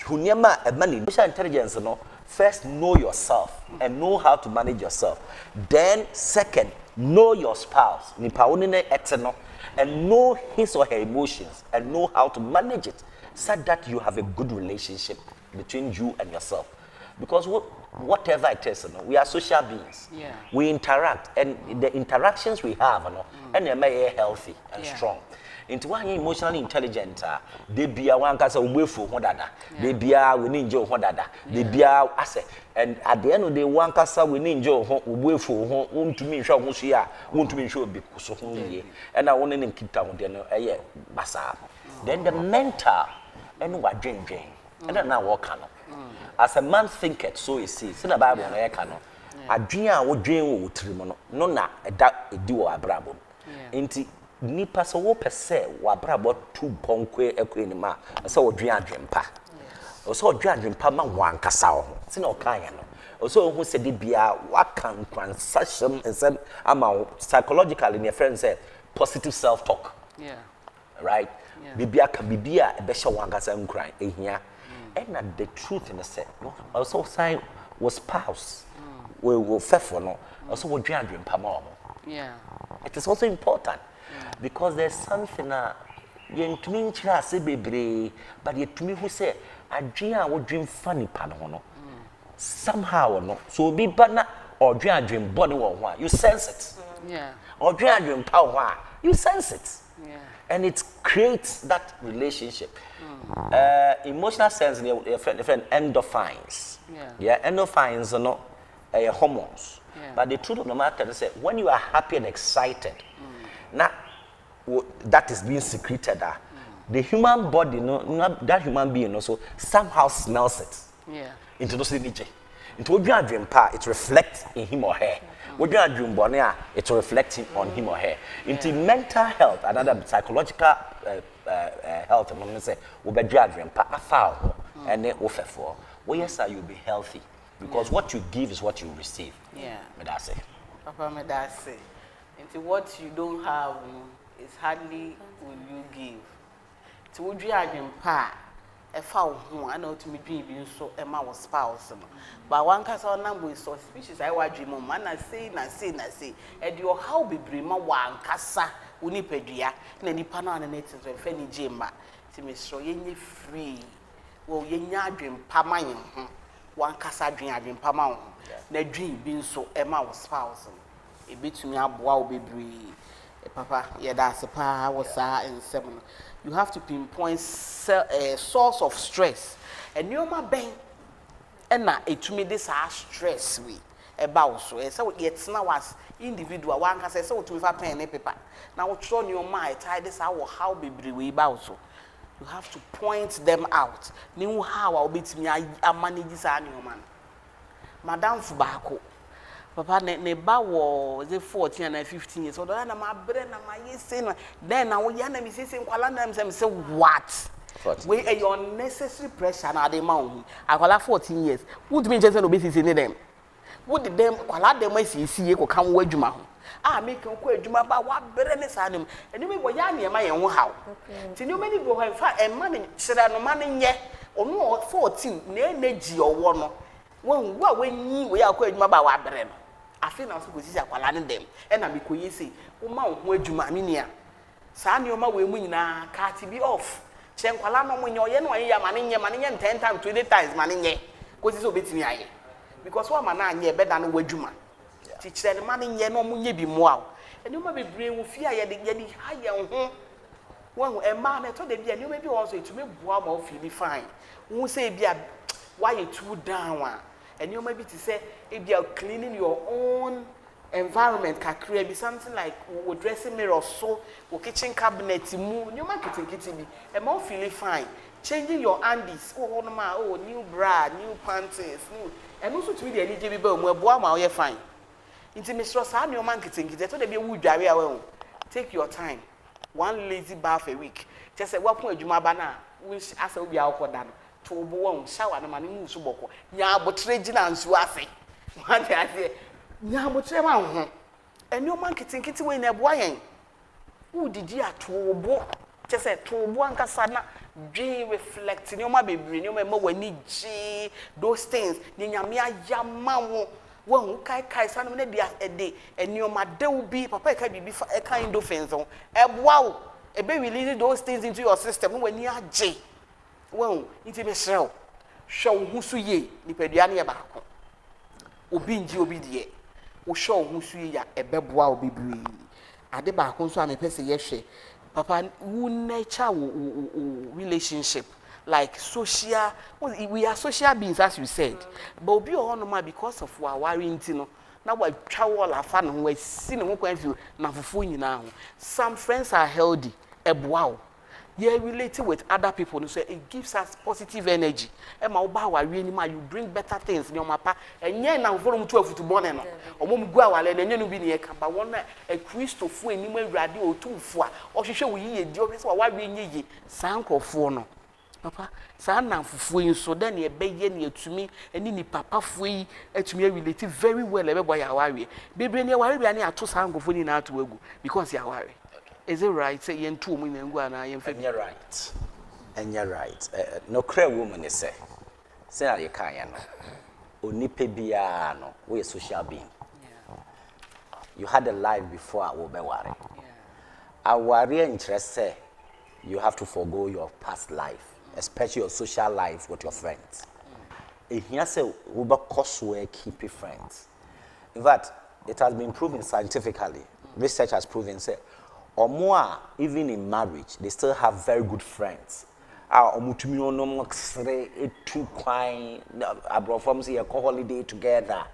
Hunyama emotional intelligence no first know yourself and know how to manage yourself. Then second know your spouse nipa woni na eteno and know his or her emotions and know how to manage it so that you have a good relationship between you and yourself. Because whatever it is, we are social beings. We interact, and the interactions we have, and they may be healthy and strong. Into one emotionally intelligent, they be a one case away for one dada. They be a we need one dada. They be a asset, and at the end of the day, one case we need away for one to me show who's here, one to me show because so only, and I want to keep down there. Basa. Then the mental, and what drink, and then now what kind of. As a man thinketh, so is he. See the Bible on air canon. A dream would dream with Trimono. No, na a duck a duo a brabo. Inti nipa so wo pese wa brabo 2 ponkwe ekwenima. So dream pa. Also dream pa ma wan kasa ho. See no kan ya no. Also who said it be a what can transaction and some amount psychologically in friend said positive self-talk. Right? Bibia ka bibia e be hye wan kasa nkran ehia. And the truth in the set, also say was spouse. We will faithful no. Also we dream pamamo. It is also important because there's something you to me say bebre, but you to me who say I dream funny panono. Somehow no. So be bana or dream body one. You sense it. Or dream power. You sense it. And it creates that relationship. Emotional sense, different endorphins. Endorphins are not hormones. But the truth of the matter is that when you are happy and excited, now that is being secreted, the human body, that human being also somehow smells it. Yeah. Into those images. Into what you are dream part, it reflects in him or her. What you are dream bonia, it reflects on him or her. Into mental health, another psychological health, I'm gonna say, we be dream part a foul and then offer for. Well, yes, sir, you'll be healthy because what you give is what you receive. Yeah. Me that say. Papa, me that say. Into what you don't have is hardly will you give. To what you are dream part. A foul who I know to me being so a mouse spouse. But one cast on number is so species I watch him, man. I say, and your how be brima one cassa, unipedia, and any panel and natives and fenny jimba. To me, so ye free. Well, ye dream pamayan, one cassa dream pamount. The dream being so a mouse spouse. A bit to me up wow be bree. Papa, yeah, that's a pa was and 7. You have to pinpoint a source of stress. And you're my bang. And now it to me this stress we about so it's now as individual one can say so to me pen and paper. Now what's on your mind? Tie this out how be we about so. You have to point them out. New how I'll be to me I manage this annual man. Madame Fubako. Papa ne ba was 14 and 15 years old. And my brain and my saying then I will me say what? We are your necessary pressure na the mount. I call 14 years. Would mean just no be see them. Would them call them see ko come we adwuma ho. Ah make ko adwuma ba wa brain ne sa nem. Eni me boya ne ma ye ho haw. Ti no many go ha fa e ma ne kyerɛ no ma ne nye. Ono 14 na energy owo no. When wa wenyi we akɔ adwuma ba wa brain no. I feel now so go see akwala ne dem e na me ko yi say wo ma wo ho adwuma me nia saa ne o ma we mu nyina ka ti be off che nkwala no mo nye oye no oye ya ma ne nye 10 times 20 times ma ne nye ko si so betimi aye because wa ma na anye be da no wadwuma ti kire ne ma ne nye no mo nye bi mo a eni o ma bebre wo fi aye de ha ye ho wo e ma na to de bia ne o bi wo so etumi bua ma o feel fine wo say bia why you too down and you maybe to say if you are cleaning your own environment can create something like dressing mirror so kitchen cabinet mu you make it be and more feeling fine changing your undies new bra new panties new and also to be the eligible mo eboa ma o fine into Mr. Sa new man kitchen to dey be wu dware awe take your time one lazy bath a week just say what point adwuma ba na which asa obi akoda no to bo won shower na mane mu so boko nya abotre gina nsu ase what I say nya abotre ma ho eni o man kitinkiti we na eboa yen who did you to bo just say to bo ankasa na dwe reflect ni o ma bebre ni o ma wani ji those things ni nyame ayama wo won kai sanu na dia ede eni o ma dew bi papa e ka bibi e kind of things on eboa wo e be release those things into your system when you age well, it's a show. Show who su ye, Nipediani Abako. Obinji obidie. O show who su ya a beboa obi bree. Adeba so am pese yeshe. Papa, who nature relationship like social. We are social beings, as you said. But obi o because of our worrying no. Now we travel all fun we see no point you na fufu nyina ho. Some friends are healthy. Eboa. Yeah, relating with other people, so it gives us positive energy. And my you bring better things in your mapa. And yeah, now for them 12 to born or mum go away and you be near but one a crystal for any radio 2 for or she show ye do why we ye sank or for no. Papa, son now for so then ye bay near to me and any papa free to me related very well ever by our worry. Baby, near worry any at 2 sound of winning out to go because you are worried. Is it right? Say yen 2 million go na yen and you're right. And you're right. No cray woman is say you can no. Onipe bia no we a social being. Yeah. You had a life before I will be worry. Yeah. Our interest say you have to forgo your past life, especially your social life with your friends. If you say we be cost we keep friends. In fact, it has been proven scientifically. Research has proven say or more, even in marriage, they still have very good friends. Holiday together.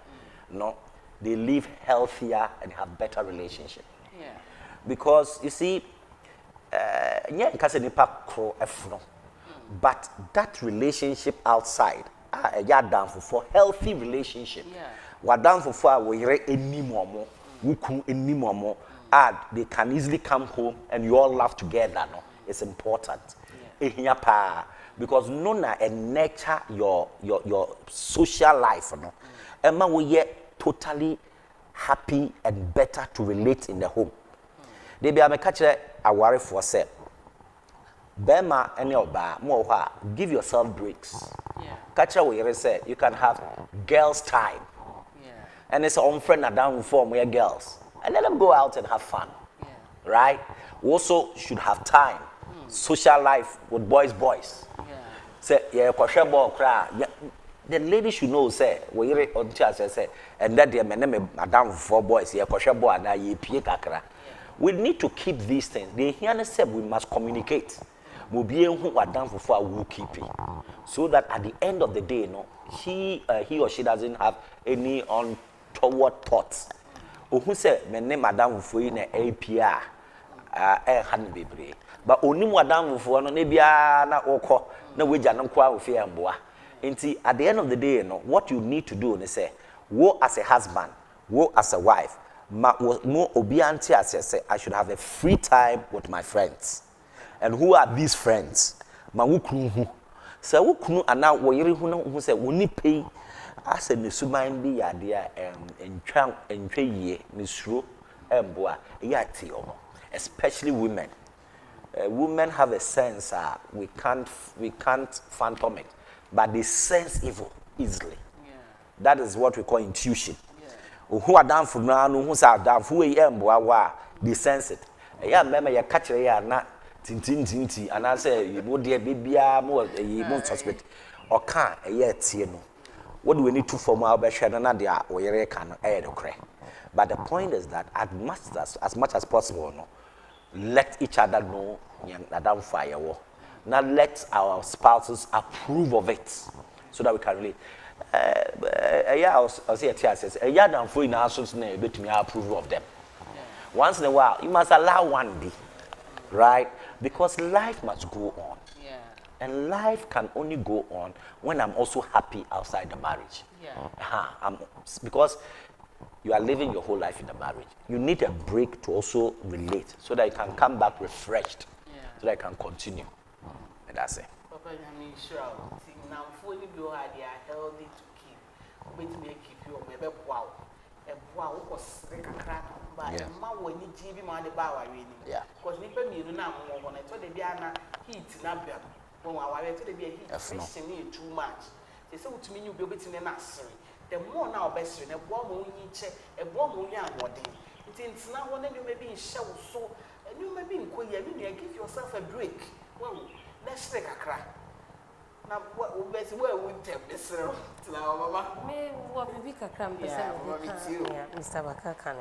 No, they live healthier and have better relationship. Yeah. Because you see, yeah, because nipa kro efro. But that relationship outside, yeah, down for healthy relationship. What down for we any more, wuku any more. They can easily come home and you all laugh together. No, it's important. Because nona and nurture your social life. No, Emma we get totally happy and better to relate in the home. They be a catch a worry for say. Bema any oba more give yourself breaks. Catch a way say you can have girls time. And it's on friend and down form where girls. And let them go out and have fun. Right? We also should have time. Social life with boys. Say yeah, the lady should know say we on say and that the men madam for boys yeah boy na ye pie kakra. We need to keep these things. They hear say we must communicate. He will keep it. So that at the end of the day, no, he or she doesn't have any untoward thoughts. Who said, "My name Madam Fu in APR, hand baby." But only Madam Fu no nebia na oko na weja no kwa ofi amboa. Nti at the end of the day, no, what you need to do is say, wo as a husband, wo as a wife, mo obianti as say I should have a free time with my friends. And who are these friends? Ma wukunu hu. Se wukunu ana wo yire hu no hu se woni pei ase ne suman bi ya de entwa yie ne suro emboa ya ti omo, especially women. Women have a sense we can't phantom it, but they sense evil easily. That is what we call intuition. Who are down for now, who are down for emboa, they sense it. Ya mema ya catch ya na tinti and I say you know dear baby more suspect or can't yet you know what do we need to form our best and nadia or can but the point is that as much as possible no let each other know young fire war. Now let our spouses approve of it so that we can relate. I'll say a tear says a yard and free in our sons bit me approve of them. Once in a while you must allow one day, right? Because life must go on. And life can only go on when I'm also happy outside the marriage. Because you are living your whole life in the marriage. You need a break to also relate so that you can come back refreshed. So that you can continue. And that's it. Papa, I mean, sure. Now, for you, they are healthy to keep. But me keep you on my wow. A wow was like a crack. But ma when you GB man the bower really. Because Nipper me do not want to the Diana heat not be when I went to the heat fishing too much. They say to me you be between the nursery. The more now best in a bomb check a bomb young body. It's now one you may be in show so and you may be in queer, you give yourself a break. Well, let's take a crack. Now, what will be where we take this to our mama? Me, what we can come to Mr. Bakaka.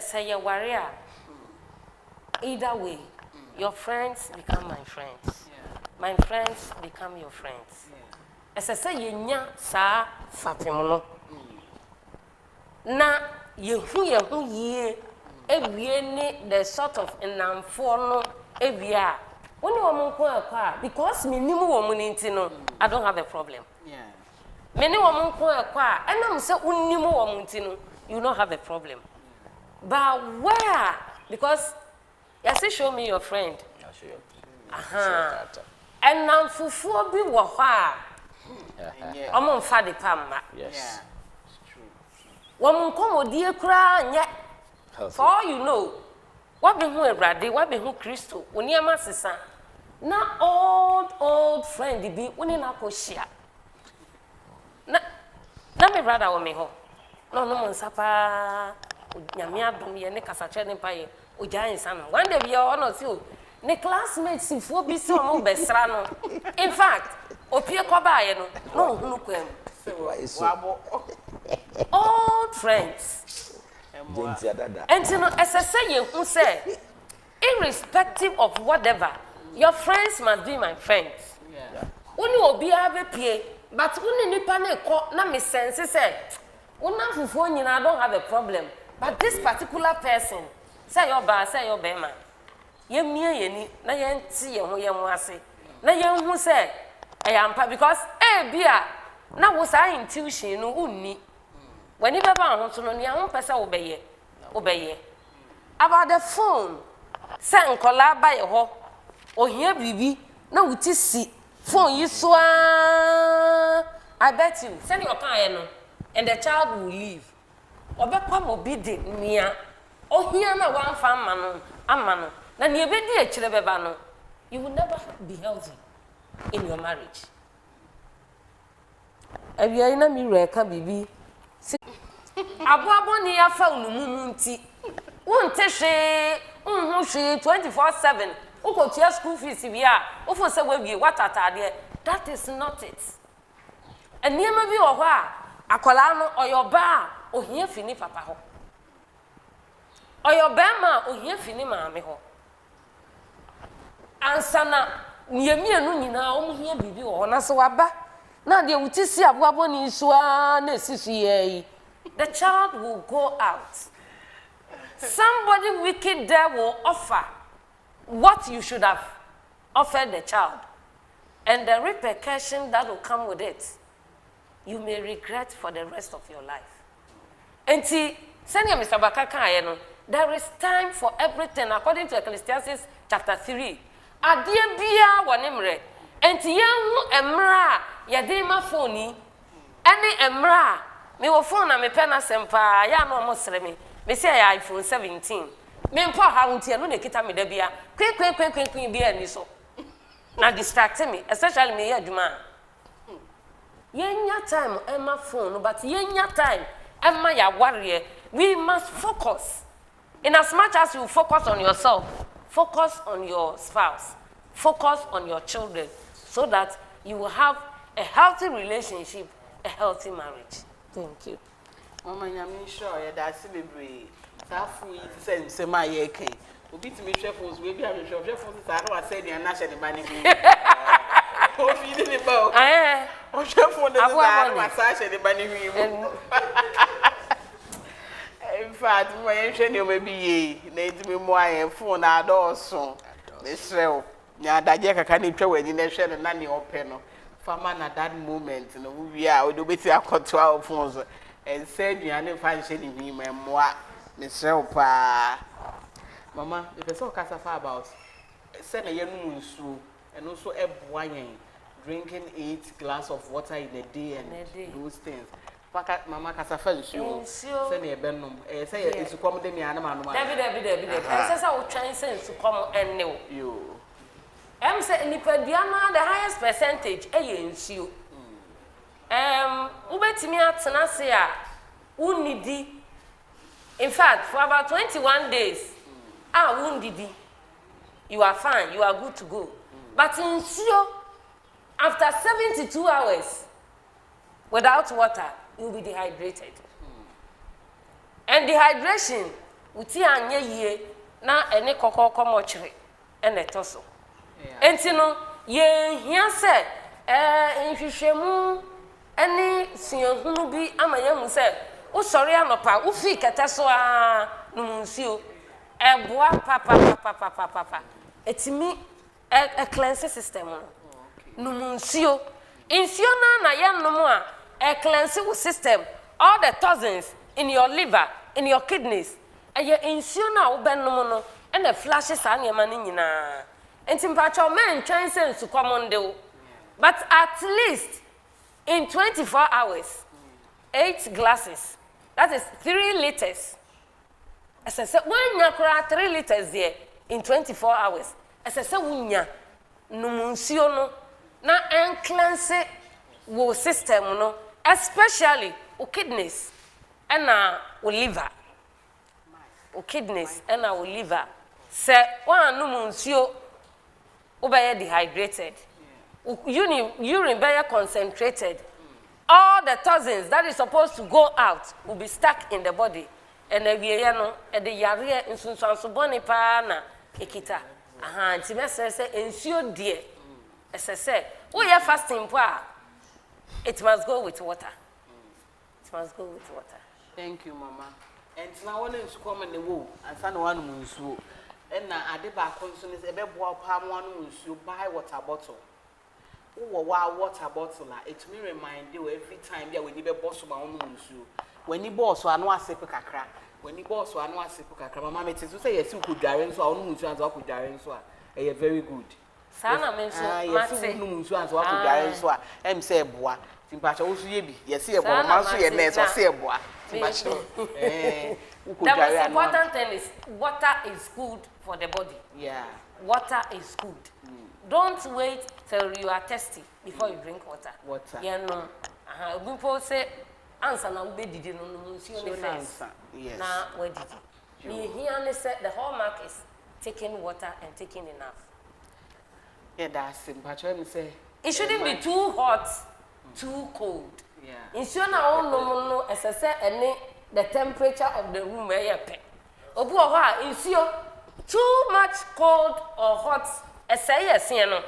Say your warrior. Either way, your friends become my friends. My friends become your friends. As I say, you nya sa fapimuno. Na you ye every the sort of enamfono every year. When you are because me nimu woman intino, I don't have a problem. Many woman and I'm so unimu woman you don't have a problem. But where? Because you say show me your friend. I'll show you. And now for be waha. I'm on Fadi Pamba. Yes. It's true. Woman come dear cry yet. For all you know, what be who Brady, what be who Christo, when you are sister. Now old friend be when you are share. Na me brother o me ho. No nsapa nyamia dum ye ne kasache ne paye o jan san. One day be o no si o. Ne classmates fo bi si o mo besra no. In fact, opie ko ba ye no hunu kwam. Old friends. And you know, as I say, you say, irrespective of whatever, your friends must be my friends. When you be a pay, but when you panic, na me sense say, when I'm for you, I don't have a problem. But this particular person, say your bar, say your bema. yemie yeni na yenti ye ho ye ho ase na yenhu se eyampa because bia na wo sa intuition no unni wani beba ho so no ne ho pese wo beye about the phone se nkola ba ye ho ohia bibi na wuti si phone yi so I bet you send your car no and the child will leave obekwa mo bi de nia ohia na wan fa amma no na ne ebedi a kire beba no you will never be healthy in your marriage. Abia ina mi reka bibi abo ni ya fa unumu nti wonte hwe unhu hwe 24/7 ukotua school fees bia ofo se wawie watatade that is not it. Eniema bi wo ho a akola no oyoba ohia fini papa ho oyoba ma ohia fini maame ho ansana niemienu nyina omhia bibi wo na so waba na de wutisi abo ni so na esisu ye the child will go out. Somebody wicked there will offer what you should have offered the child, and the repercussion that will come with it, you may regret for the rest of your life. And see, Mr. ABAKAH, there is time for everything according to Ecclesiastes chapter 3. Adia bia wanemre, and young emra yadema phone, any emra, me wo phone na me pena sempa ya no mosreme. Me say iPhone 17. Me mpo ha unti no nekita me da bia. Kwen bia ni so. Na distract me, especially me adwuma. Yenya time emma phone, but yenya time emma ya warrior. We must focus. In as much as you focus on yourself, focus on your spouse, focus on your children, so that you will have a healthy relationship, a healthy marriage. Thank you. Mama nyame sure ya da celebrate safu yi se ma ye kan obi ti me hwe phones we bi a me hwe phones sa na wa say dia na hye ne ba ne bi o fi de ne ba o o hwe phone de sa na wa sa hye ne ba ne wi mu in fact mo ye hwe ne o ma bi ye na enti me mo aye phone na do so me srew nya daje kaka ne twa wani na hwe ne na ne ope no fama na that moment no wi a o do beti akoto a phones and said you are not finding me, my Miss Ropa. Mama, the person casafa about send a young so and also a wine, drinking 8 glasses of water in a day and those things. Mama casafa, you send a benum, say it's to come to me, and I'm David, says I will try to come and know you. I'm saying, Nipadiana, the highest percentage, a you. Ubetimi atena se a unidi. In fact, for about 21 days, undidi. You are fine, you are good to go. But in Sio, after 72 hours without water, you will be dehydrated. And dehydration, uti anye ye na ene koko komochire ene toso. Entino ye hia se nhwehwemu any siyanhunu bi amayamu se wo sori anopa wo fi kete so a numunsuo eboa papa etimi a cleanse system no numunsuo insuo na yennom a a cleanse system all the toxins in your liver in your kidneys eye insuo na wo bennom no and the flashes an yema ni nyina entimpacho men twen sense common de but at least in 24 hours, 8 glasses, that is 3 liters. As I said, when you cry 3 liters there in 24 hours, as I said, when you no na cleanse wo system no, especially o kidneys and liver, o kidneys and liver. Say one numuncio, obey dehydrated. Urine very concentrated. All the toxins that is supposed to go out will be stuck in the body. And the yano and the yare in Sunsansoboni pana ekita. Aha, Timesa say ensure dear. As I said, we are fasting power. It must go with water. It must go with water. Thank you, Mama. And now one is coming the woo, and son one moon's woo. And now I did back consume is a bit more palm one you buy water bottle. Oh, wow, water bottle. It may remind you every time that when you be boss my own you. When you boss, I know I say kakra. When you boss, I know I say kakra. Mama, it is to say yes, you could direct so I don't know you could direct so. Eh, very good. Sana menso. Yes, you know you answer could direct so. Em say boa. Timpacha also ye bi. Yes, ye boa. Man so ye nurse or say boa. Timpacha. The most important thing is water is good for the body. Yeah. Water is good. Don't wait till you are thirsty before you drink water. Water. Yeah, no. People say, answer now, we did no first. Yes. Now, where did you? He only said the hallmark is taking water and taking enough. Yeah, that's it. But when you say it shouldn't be too hot, too cold. Yeah. Ensure now, no, as I said, any the temperature of the room where you pay. Obu ensure too much cold or hot. Essay a sieno.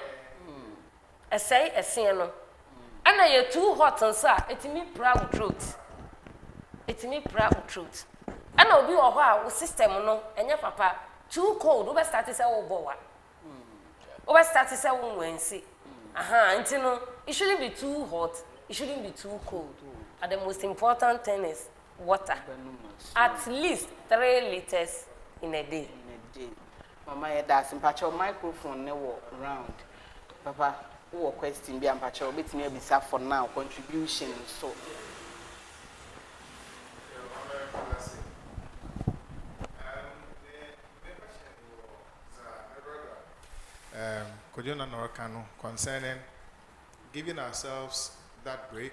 Essay a sieno. And I are too hot and sir, it me proud truth. It me proud truth. And I'll be a system no, and your papa too cold. Over start to say oh boa. Over start to say when see. And you know, it shouldn't be too hot, it shouldn't be too cold. And the most important thing is water. At least 3 liters in a day. Mama, that's in patch of microphone never round. Papa, who question be and patch of bit near be for now contribution so. Could you not concerning giving ourselves that break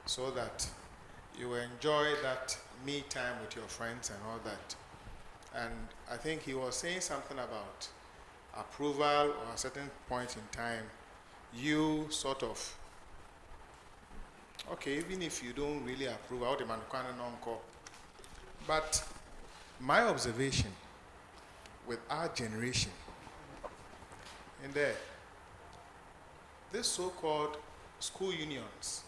so that you enjoy that me time with your friends and all that? And I think he was saying something about approval or a certain point in time, you sort of, okay, even if you don't really approve, but my observation with our generation, in there, this so-called school unions,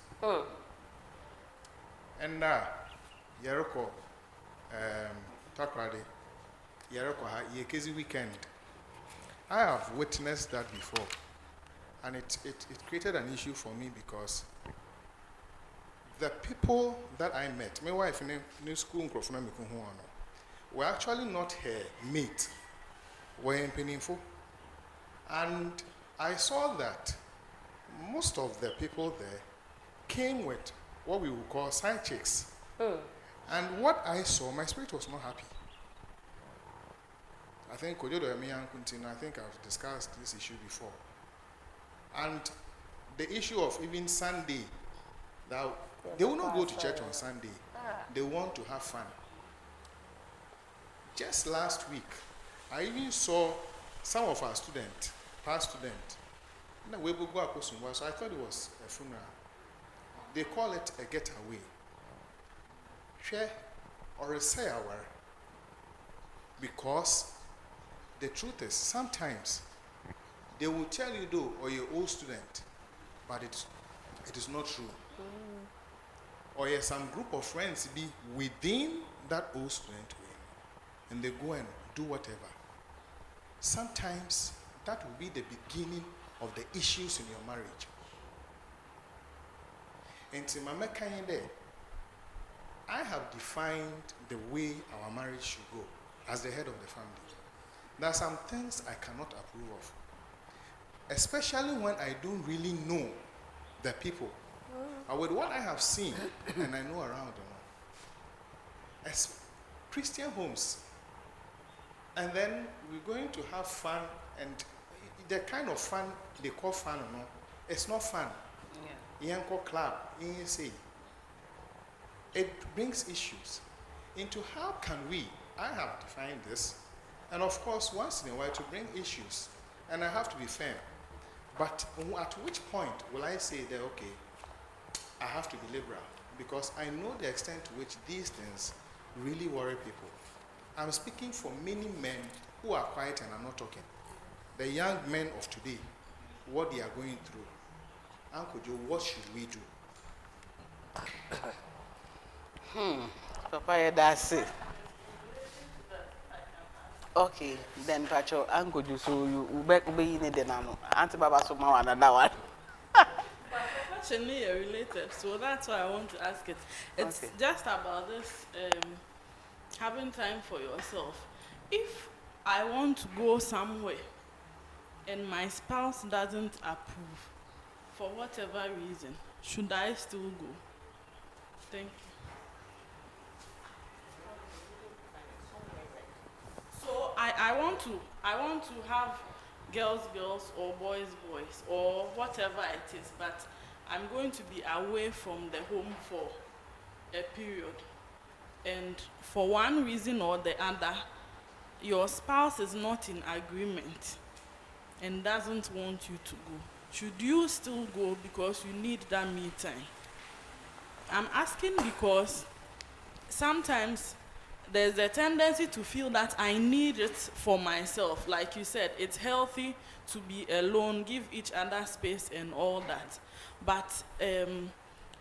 and Yeroko, Takrade, Yerokoha, Yekezi weekend. I have witnessed that before, and it created an issue for me because the people that I met, my wife in new school, were actually not her mate, were in Peninfo. And I saw that most of the people there came with what we would call side chicks. And what I saw, my spirit was not happy. I think I think I've discussed this issue before. And the issue of even Sunday, that they will not go to church on Sunday. They want to have fun. Just last week, I even saw some of our students, past students, so I thought it was a funeral. They call it a getaway. Share or a say our, because the truth is sometimes they will tell you though, or your old student, but it is not true. Or yes, some group of friends be within that old student and they go and do whatever. Sometimes that will be the beginning of the issues in your marriage. And to Mama Kayende, I have defined the way our marriage should go as the head of the family. There are some things I cannot approve of, especially when I don't really know the people. With what I have seen and I know around, as Christian homes, and then we're going to have fun, and the kind of fun they call fun or not, it's not fun. Yeah. Club, it brings issues into how can we, I have defined this, and of course once in a while to bring issues, and I have to be fair. But at which point will I say that, okay, I have to be liberal, because I know the extent to which these things really worry people. I'm speaking for many men who are quiet and I'm not talking. The young men of today, what they are going through. Uncle Joe, what should we do? Papa, that's it. Okay, then Pacho, Uncle, you so you back be in the nano. Auntie Baba so more another one. Actually, related, so that's why I want to ask it. It's Okay. just about this having time for yourself. If I want to go somewhere and my spouse doesn't approve for whatever reason, should I still go? Thank you. So I want to have girls or boys or whatever it is, but I'm going to be away from the home for a period. And for one reason or the other, your spouse is not in agreement and doesn't want you to go. Should you still go because you need that me time? I'm asking because sometimes there's a tendency to feel that I need it for myself. Like you said, it's healthy to be alone, give each other space and all that. But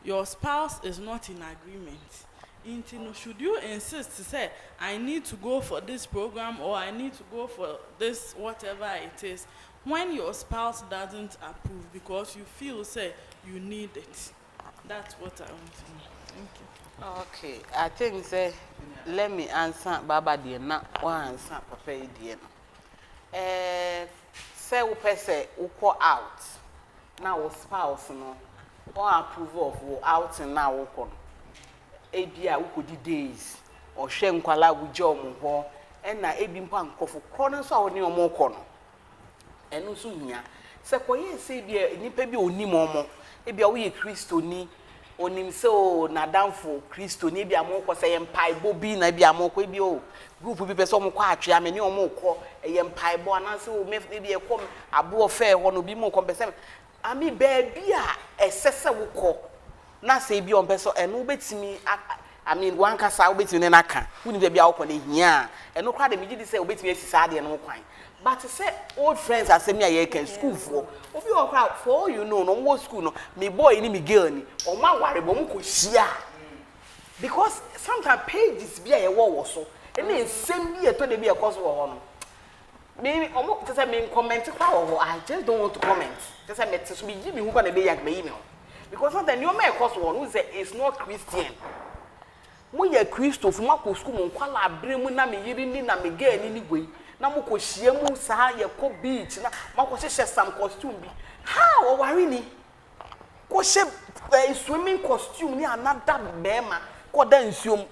your spouse is not in agreement. Should you insist to say, I need to go for this program or I need to go for this, whatever it is, when your spouse doesn't approve because you feel, say, you need it? That's what I want to know. Thank you. Okay, I think say let me answer Baba dear na one answer Papa dear. Say we say we go out. Now we spouse no or approve of we out now we go. Ebia we could days or share nkwala we job ho and na ebi mpa nkofo kono so a woni omo kono. Enu so hia. Se koye se bia nipa bi oni momo ebia we Kristo ni onim se o na danfo Kristo ni bia mo ko se yempaibo bi na bia mo ko bi o group bi pese o mo kwa atwe ameni o mo ko yempaibo anase o me bi e kom abo fe ho no bi mo ko pese ami ba bia esese wo ko na se bi on pese eno betimi one kasa obetimi na ka woni bia wo ko na hia eno kra de mi gidi se obetimi asisa ade no kwan. But say old friends are saying I can school for. Obi o crowd for you know no more school no me boy ni me girl ni o ma ware bo mu ko hia. Because sometimes pages be a wo so. Any same be to dey be a cause wo ho no. Me omo to say me comment kwa wo I just don't want to comment. Just say me to so be give me who gonna be yak me email. Because sometimes you may cause wo who say it's not Christian. Mo ye Christopher mo ko school mo kwala abre mu na me yiri ni na me girl ni gwe. Na mo ko hie mu sa ye ko beach na ma ko hye some costume bi how o ware ni ko hye swimming costume ni another bema ko da nsuom.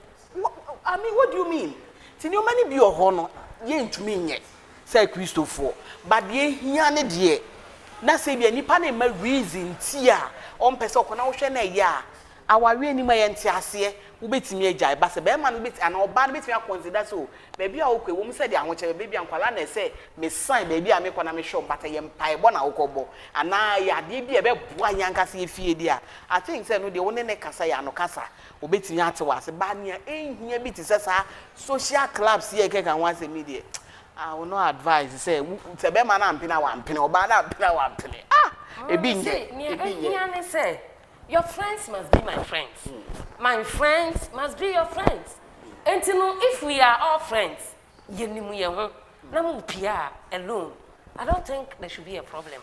I mean, what do you mean? Tin you many bi o ho no ye ntumi nye say Christopher but ye hia ne de na say bi nipa na ma reason ti a on pese ko na wo hwe na ya aware ni ma ye nti ase wo betimi agya ba se be ma no beti ana oba no betimi consider so baby a wo kwe wo mse de ahoche baby ankwala na se me sign baby a me kɔ na me show but ye mpai bo na wo kɔbɔ ana ya de bi e be boa yanka se efie de a I think say no de wo ne kasa ya no kasa wo betimi ate wa se ba ne ehia bi ti se sa social clubs ye keka wan se media I will not advise say se be ma na ampina wa ampina oba na ampina wa ampina ebi nye say your friends must be my friends. My friends must be your friends. And you know, if we are all friends, alone, I don't think there should be a problem.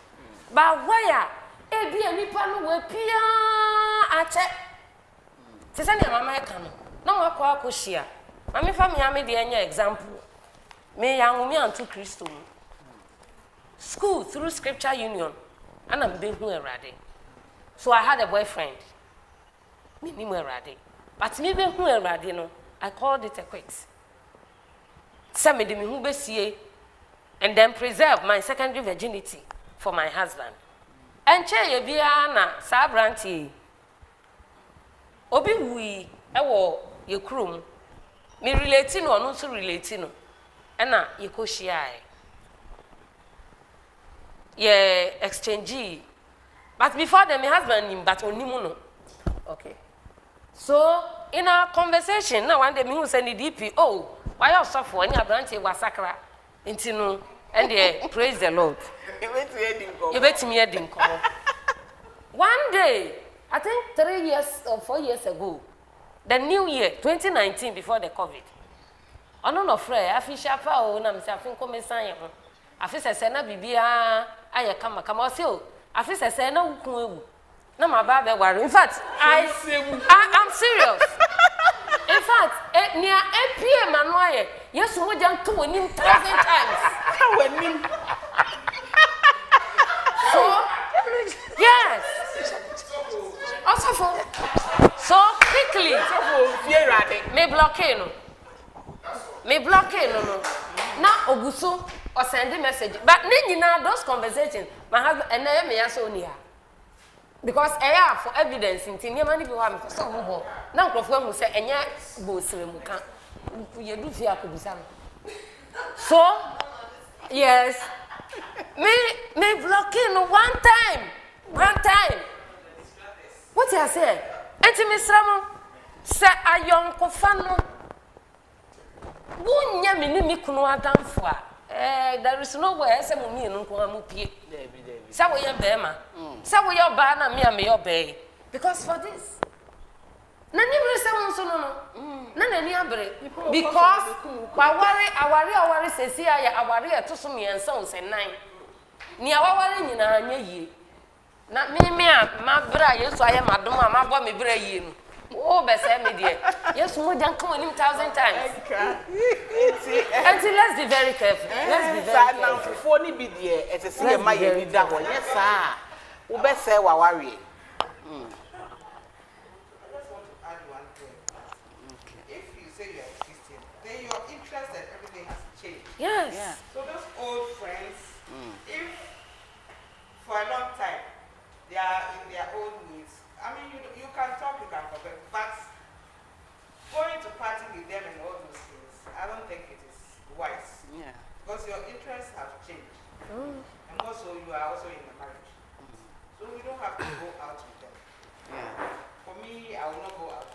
But where ebi anipa no we pia ache. Se se na mama e kan no wa kwa akohia. Mama fa me ame de anya example. Me ya nwumi anto Kristo. School through Scripture Union. And I'm being erade. So I had a boyfriend. Me ni erade. But me be hu erade no, I called it a quit. Say me de me hu besie and then preserve my secondary virginity for my husband. And che ye bia na sa branti. Obi hui ewo ye krum. Me relate no no so relate no. Ena ye ko hia e. Ye exchange. But before then, my husband him, but only no. Okay. So in our conversation, now one day me who send the DP, oh, why you suffer when your branch was sacra into no and they praise the Lord. You bet me heading come. One day, I think 3 years or 4 years ago, the new year, 2019, before the COVID, ono no frɛ afi shapa o na me say afi nko me san ye ho afi sese na bibia aye kama kama o say o afi sese na wukun ewu na ma ba be ware in fact I'm serious in fact nia epie ma no aye yesu mo jan to wonim 1,000 times Wenim. so yes also so quickly Fear rade. me blockade no na oguso or send a message but nyina those conversations my husband and na me yaso ni ha because for evidence nti nyama ni bi wa me so ho na nkrofo hu se enya bo sire mu ka ye du fi akobisa no so yes me blocking one time what you say enti me sramo se ayon ko fa no bunya me ni kunu adamfo a there is no way say mo mi enu ko amupie say we ye be ma say we ye ba na me am ye be because for this na ni bre say mo so no na ni abre because aware sesi aya aware eto so me ensa o se nan ni aware nyina anya yie na me a ma bra yesu aye madom a ma bo me bra yie no oh be say me there yesu mo jan come 1,000 times until let's be very careful Now for ni bi there et say ma ye ni da ho yes sir wo be say wa ware yes Yeah. So those old friends, if for a long time they are in their old ways, I mean, you can talk, you can forget, but going to party with them and all those things, I don't think it is wise. Yeah. Because your interests have changed, and also you are also in a marriage, so you don't have to go out with them. Yeah. For me, I will not go out.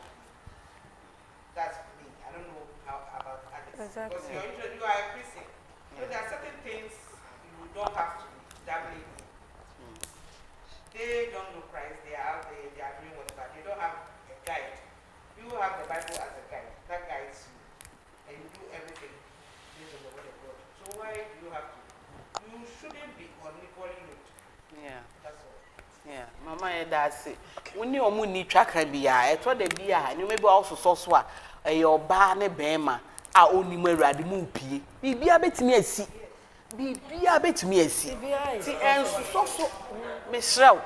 That's me. I don't know how about others. Exactly. Because you are a Christian. So there are certain things you don't have to be dabbling in. They don't know Christ. They are out there. They are doing whatever. They don't have a guide. You have the Bible as a guide. That guides you. And you do everything based on the word of God. So why do you have to? You shouldn't be unequally yoked. Yeah. That's all. Yeah, mama e da se. Woni omu ni twaka bia, e to da bia, ni me bi also so a your ba ne bema a oni mu awurade mu pie. Bibia betimi asi. Bibia betimi asi. Ti enso so me srew.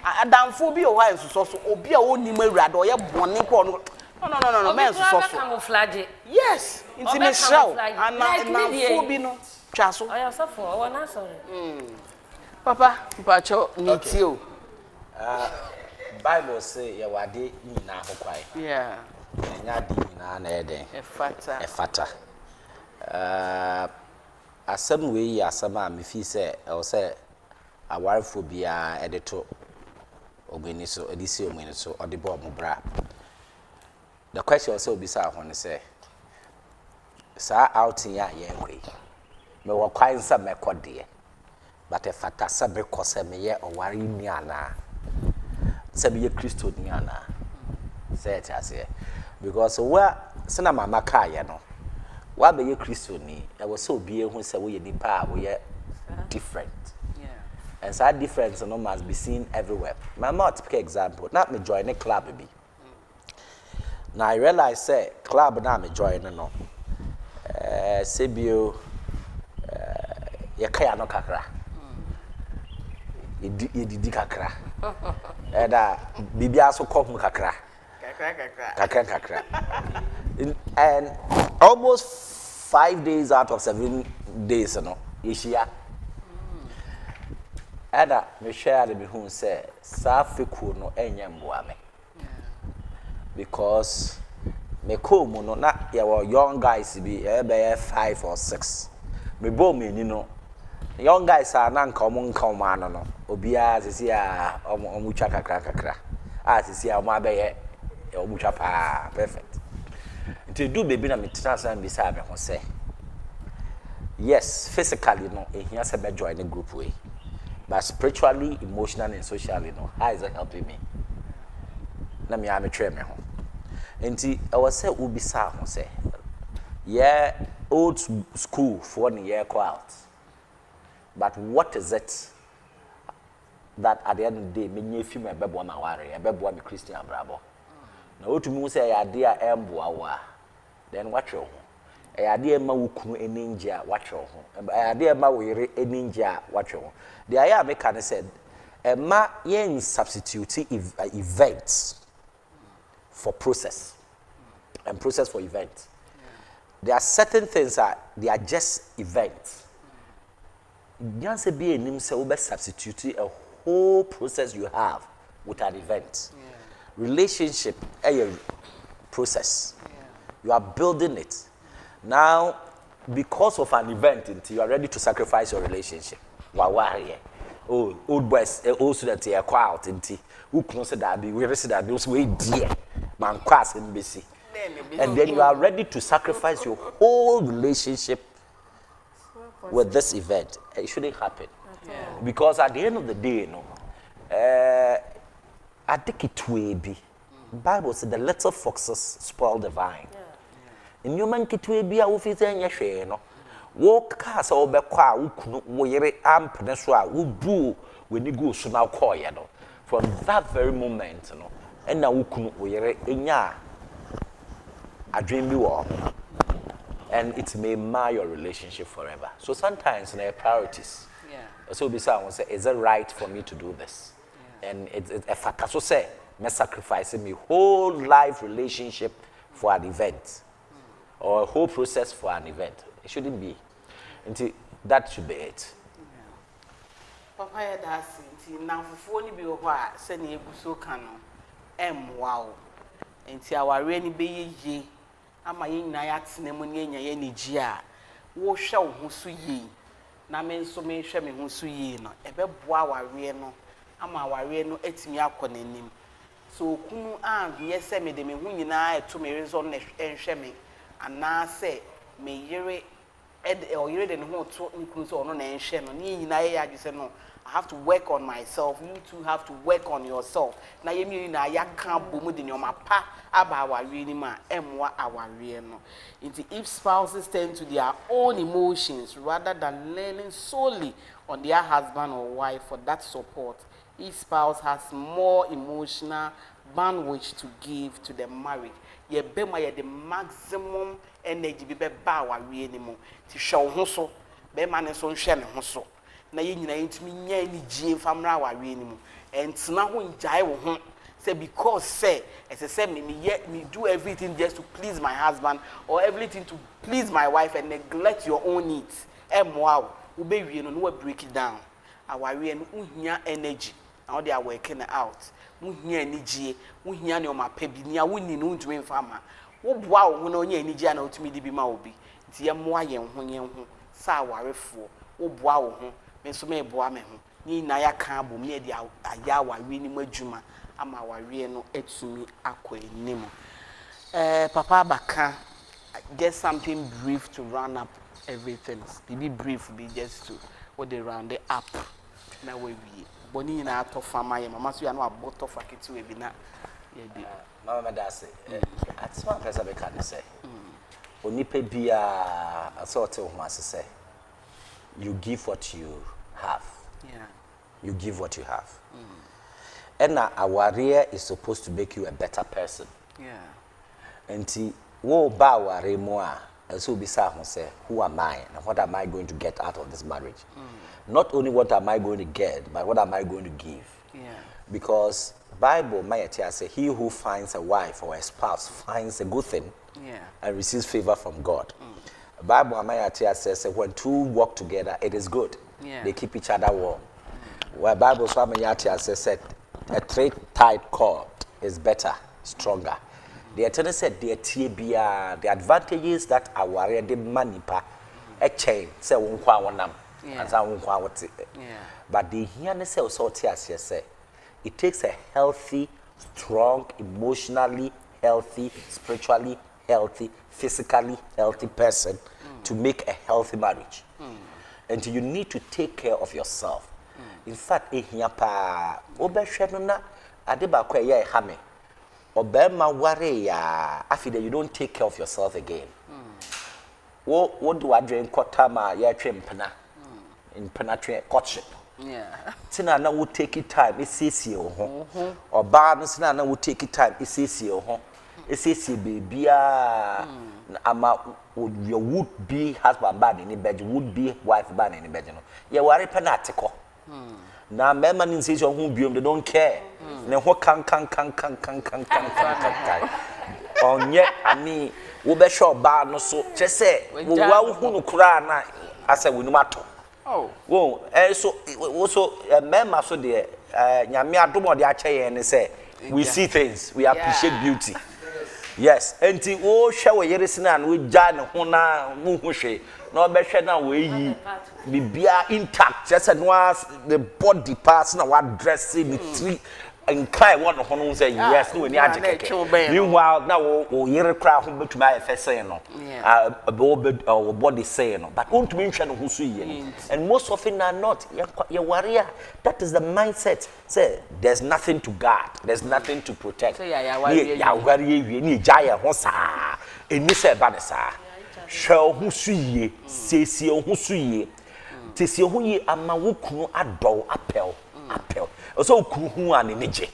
Adamfo bi o ha enso so obi a oni mu awurade o ye bone ko no. No, me enso so. Camouflage. Yes, inti me srew. Anamfo bi no twa so. I also for one sorry. Papa, mpacho ni ti o. Bible say ye wade nyina ho kwai. Yeah. Enya di nyina na eden. E fata. Asem we yi asem a me fi say e o say awarefo bia edeto ogbeni so edisi omeni so odebo omubra. The question also obisa ho ne say sa outing ya ye nkwe. Me wo kwai nsa mekode. But if I sabe kose me ye owari ni ana sabe ye Christo ni ana say it as here because where sena mama ka ye no wa be ye Christo ni e wo so obi ehun say we ye nipa we ye different. Yeah. And so that difference no must be seen everywhere. My mouth pick example not me join a club be now I realize say club na me join no sebio ye kaya no kakra Yedi kakra. Eda bibia so kom kakra. Kakra. And almost 5 days out of 7 days, you know, Ishia. Eda me share the who say safiku no enyamboa me. Because me come no na your young guys be 5 or 6. Me bo me ni no. Young guys are nan common no. Obia sisi a omucha kakra. Sisi a omo abeye omucha pa perfect. Nti do baby na me transfer be say me ho say. Yes, physically no ehia se be join the group way. But spiritually, emotionally and socially no, how is it helping me? Na me am try me ho. Nti I was say ubisa ho say Yeah, old school for the year out. But what is it that at the end of the day, me feel my baby woman worry, a baby woman Christian bravo. Now to me say idea emboa, then watch your home. Idea ma wukunu a ninja watch your home. Idea ma we a ninja watch your home. The idea mechanic said, ma yen substitute events for process and process for events. There are certain things that they are just events. You say be a name say substitute a whole process you have with an event. Relationship a process. You are building it. Now, because of an event, you are ready to sacrifice your relationship. Oh, old boys, old students here quiet who close that be we receive that those way dear man class in BC. And then you are ready to sacrifice your whole relationship with this event. It shouldn't happen. Because at the end of the day, I think it will be. Bible said the little foxes spoil the vine. In human it will be a office and your no. Walk cast over qua, who could wear amp peninsula, who boo when you go so now call you know. From that very moment, and now who couldn't wear in ya. I dream you all. And it may mar your relationship forever. So sometimes there are priorities. So besides, say, is it right for me to do this? And if I can say, me sacrificing my whole life relationship for an event, or a whole process for an event. It shouldn't be. Until that should be it. Papa ya da sinti na fufuo ni bi wo ha se na eguso kan no wow. Enti aware ni be ye ama ye nyina ya tene mu ne nya ye ni ji a wo hwe wo ho so yi na me nso me hwe me ho so yi no ebe boa aware no ama aware no etimi akonanim. So kunu an ye se me de me hu nyina eto me rezo na enhwe me ana se me yere or yere de ho to nkunu so ono na enhwe no ni nyina ye adwese no I have to work on myself. You too have to work on yourself. Na yemi na ya kan bomu de nyoma pa aba aware ni ma emwa aware no. If spouses tend to their own emotions rather than leaning solely on their husband or wife for that support, each spouse has more emotional bandwidth to give to the marriage. Ye bema ye the maximum energy be ba aware ni mo. Ti show ho so be ma ne so nhwe ne ho so. Na ye nyina yentumi nya ni gie famra aware ni mu entena ho njae wo ho say because say say me do everything just to please my husband or everything to please my wife and neglect your own needs emwa wo be wie no we break it down aware no uhia energy now they are working out uhia ni gie uhia ne o ma pa bi ni a woni no ntumi mfama wo boa wo ho na onya ni gie na otumi di bi ma obi nti ye moa ye ho sa awarefo wo boa wo ho me so me boa me ho ni na ya kan bom ne de aya aware ni madwuma ama aware no etumi akwanim. Papa ABAKAH, get something brief to run up everything. Be brief be just to what they round it up na we boni na to fama ye mama so ya no aboto fakiti we bi na ye di mama da say at one person be can say onipa bia asort ho asese you give what you have. You give what you have. And aware is supposed to make you a better person. And wo ba aware mo a so be say who am I and what am I going to get out of this marriage? Not only what am I going to get, but what am I going to give? Because Bible might say he who finds a wife or a spouse finds a good thing and receives favor from God. Bible Amayati says when two work together, it is good. They keep each other warm. Where Bible Amayati says a tight cord is better, stronger. The attorney said the TBR, the advantages that are warrior the money pa a chain say unkwa wanam and unkwa what but the here say also say it takes a healthy, strong, emotionally healthy, spiritually healthy, physically healthy person to make a healthy marriage. And you need to take care of yourself. In fact, pa obehwe na adeba kwa ye hame. Obema ware ya afide you don't take care of yourself again. what do I drink kotama ya twempena in penetrate courtship. Yeah. Tina na would take it time, it's easy or Barnes na would take it time, it's easy it's easy baby ama your would be husband bad in the bed, would be wife bad in the bed. You worry penatico. Now member insist on whom they don't care. Now what can on yet I mean we be sure bar no so just say we who cry na I said we no matter. Oh, well, so also member so there nyame adomo de ache and say we see things, we appreciate beauty. Yes, enti o hwe we yeresina na we ja ne ho na mu hwe na obehwe na we yi bibia intact just the body parts na what dressing the tree and cry one ho no say yes no we ni agekeke meanwhile na wo yere kra ho betuma ayefe say no body say no but won't me hwe no ho so yi and most often are not your warrior. That is the mindset. Say there's nothing to guard, there's nothing to protect. So ya warrior ni jaya ho sa eni say ba ne sa hwe ho so yi sesi ho so yi tesi ho yi ama wo kunu adɔ apel so kunu hu an enije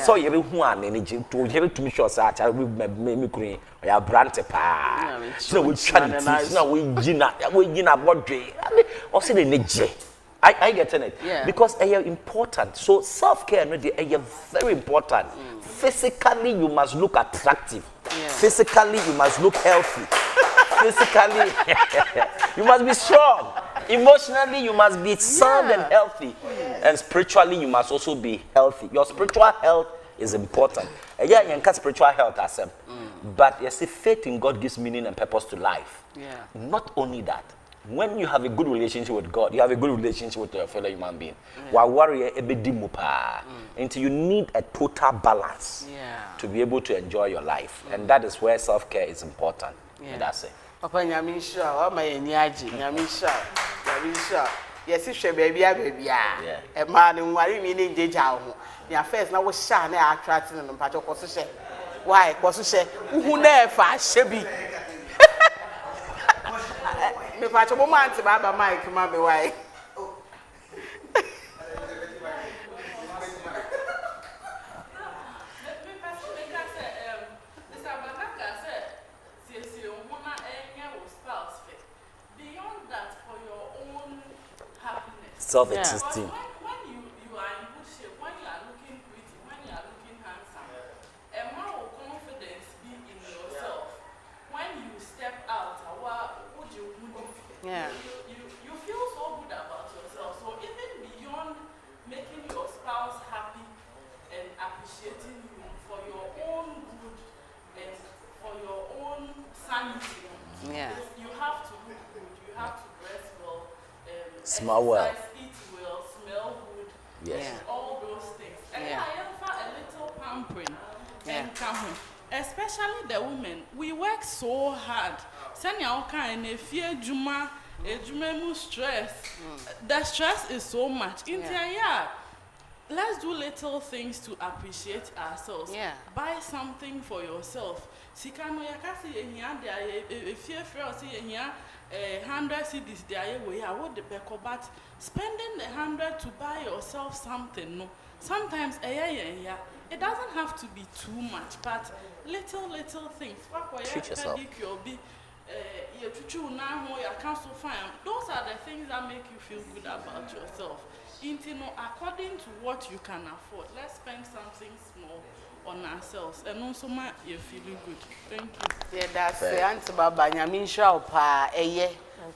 so yere hu an enije to yere tumi sure say acha me kunu ya brand pa so we try na we gina bodwe o say enije I get it because they are important. So self-care is very important. Physically you must look attractive. Physically you must look healthy. Physically you must be strong. Emotionally you must be sound and healthy. And spiritually you must also be healthy. Your spiritual health is important. Yeah, you can spiritual health as well. But you see, faith in God gives meaning and purpose to life. Not only that. When you have a good relationship with God, you have a good relationship with your fellow human being. Warrior until you need a total balance to be able to enjoy your life. And that is where self-care is important. And that's it. Papa Nyamisha, oh my Nyamisha. Yes, it's a baby. A man in worry meaning Jao. Your face now was shy, attracting and patch of position. Why, Cosse, who never should be. Me pacho mo man ti baba Mike ma be why self-existing. When you are in good shape, when you are looking pretty, when you are looking handsome, a more confidence be in yourself. When you step out, you feel so good about yourself. So even beyond making your spouse happy and appreciating you for your own good and for your own sanity, you have to look good. You have to dress well, smell well, eat well, smell good, all those things. And I offer a little pampering and come home. Especially the women, we work so hard. Send your kind of fear, Juma, stress. The stress is so much. Let's do little things to appreciate ourselves. Buy something for yourself. Sikano yakasi yenya fear 100 cedis there we are what the beko, but spending the 100 to buy yourself something, no. Sometimes it doesn't have to be too much, but little things. Treat yourself. Those are the things that make you feel good about yourself. According to what you can afford, let's spend something small on ourselves, and also you're feeling good. Thank you. Yeah, that's the answer. Baba Nyamisha pa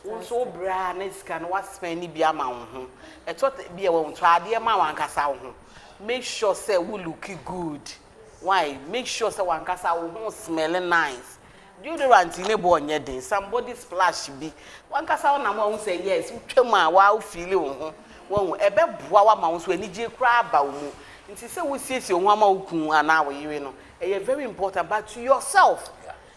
also brand is can what spend be amount. It's what be a one try the amount kasa. Make sure say we look good. Why? Make sure say one kasa will smelling nice. Deodorant in a bonnet day. Somebody splash be one kasa on amount say yes. Uchema wow feeling. One a bed boa mounts when you crab bow. It is so we see your mama and now you know. A very important, but to yourself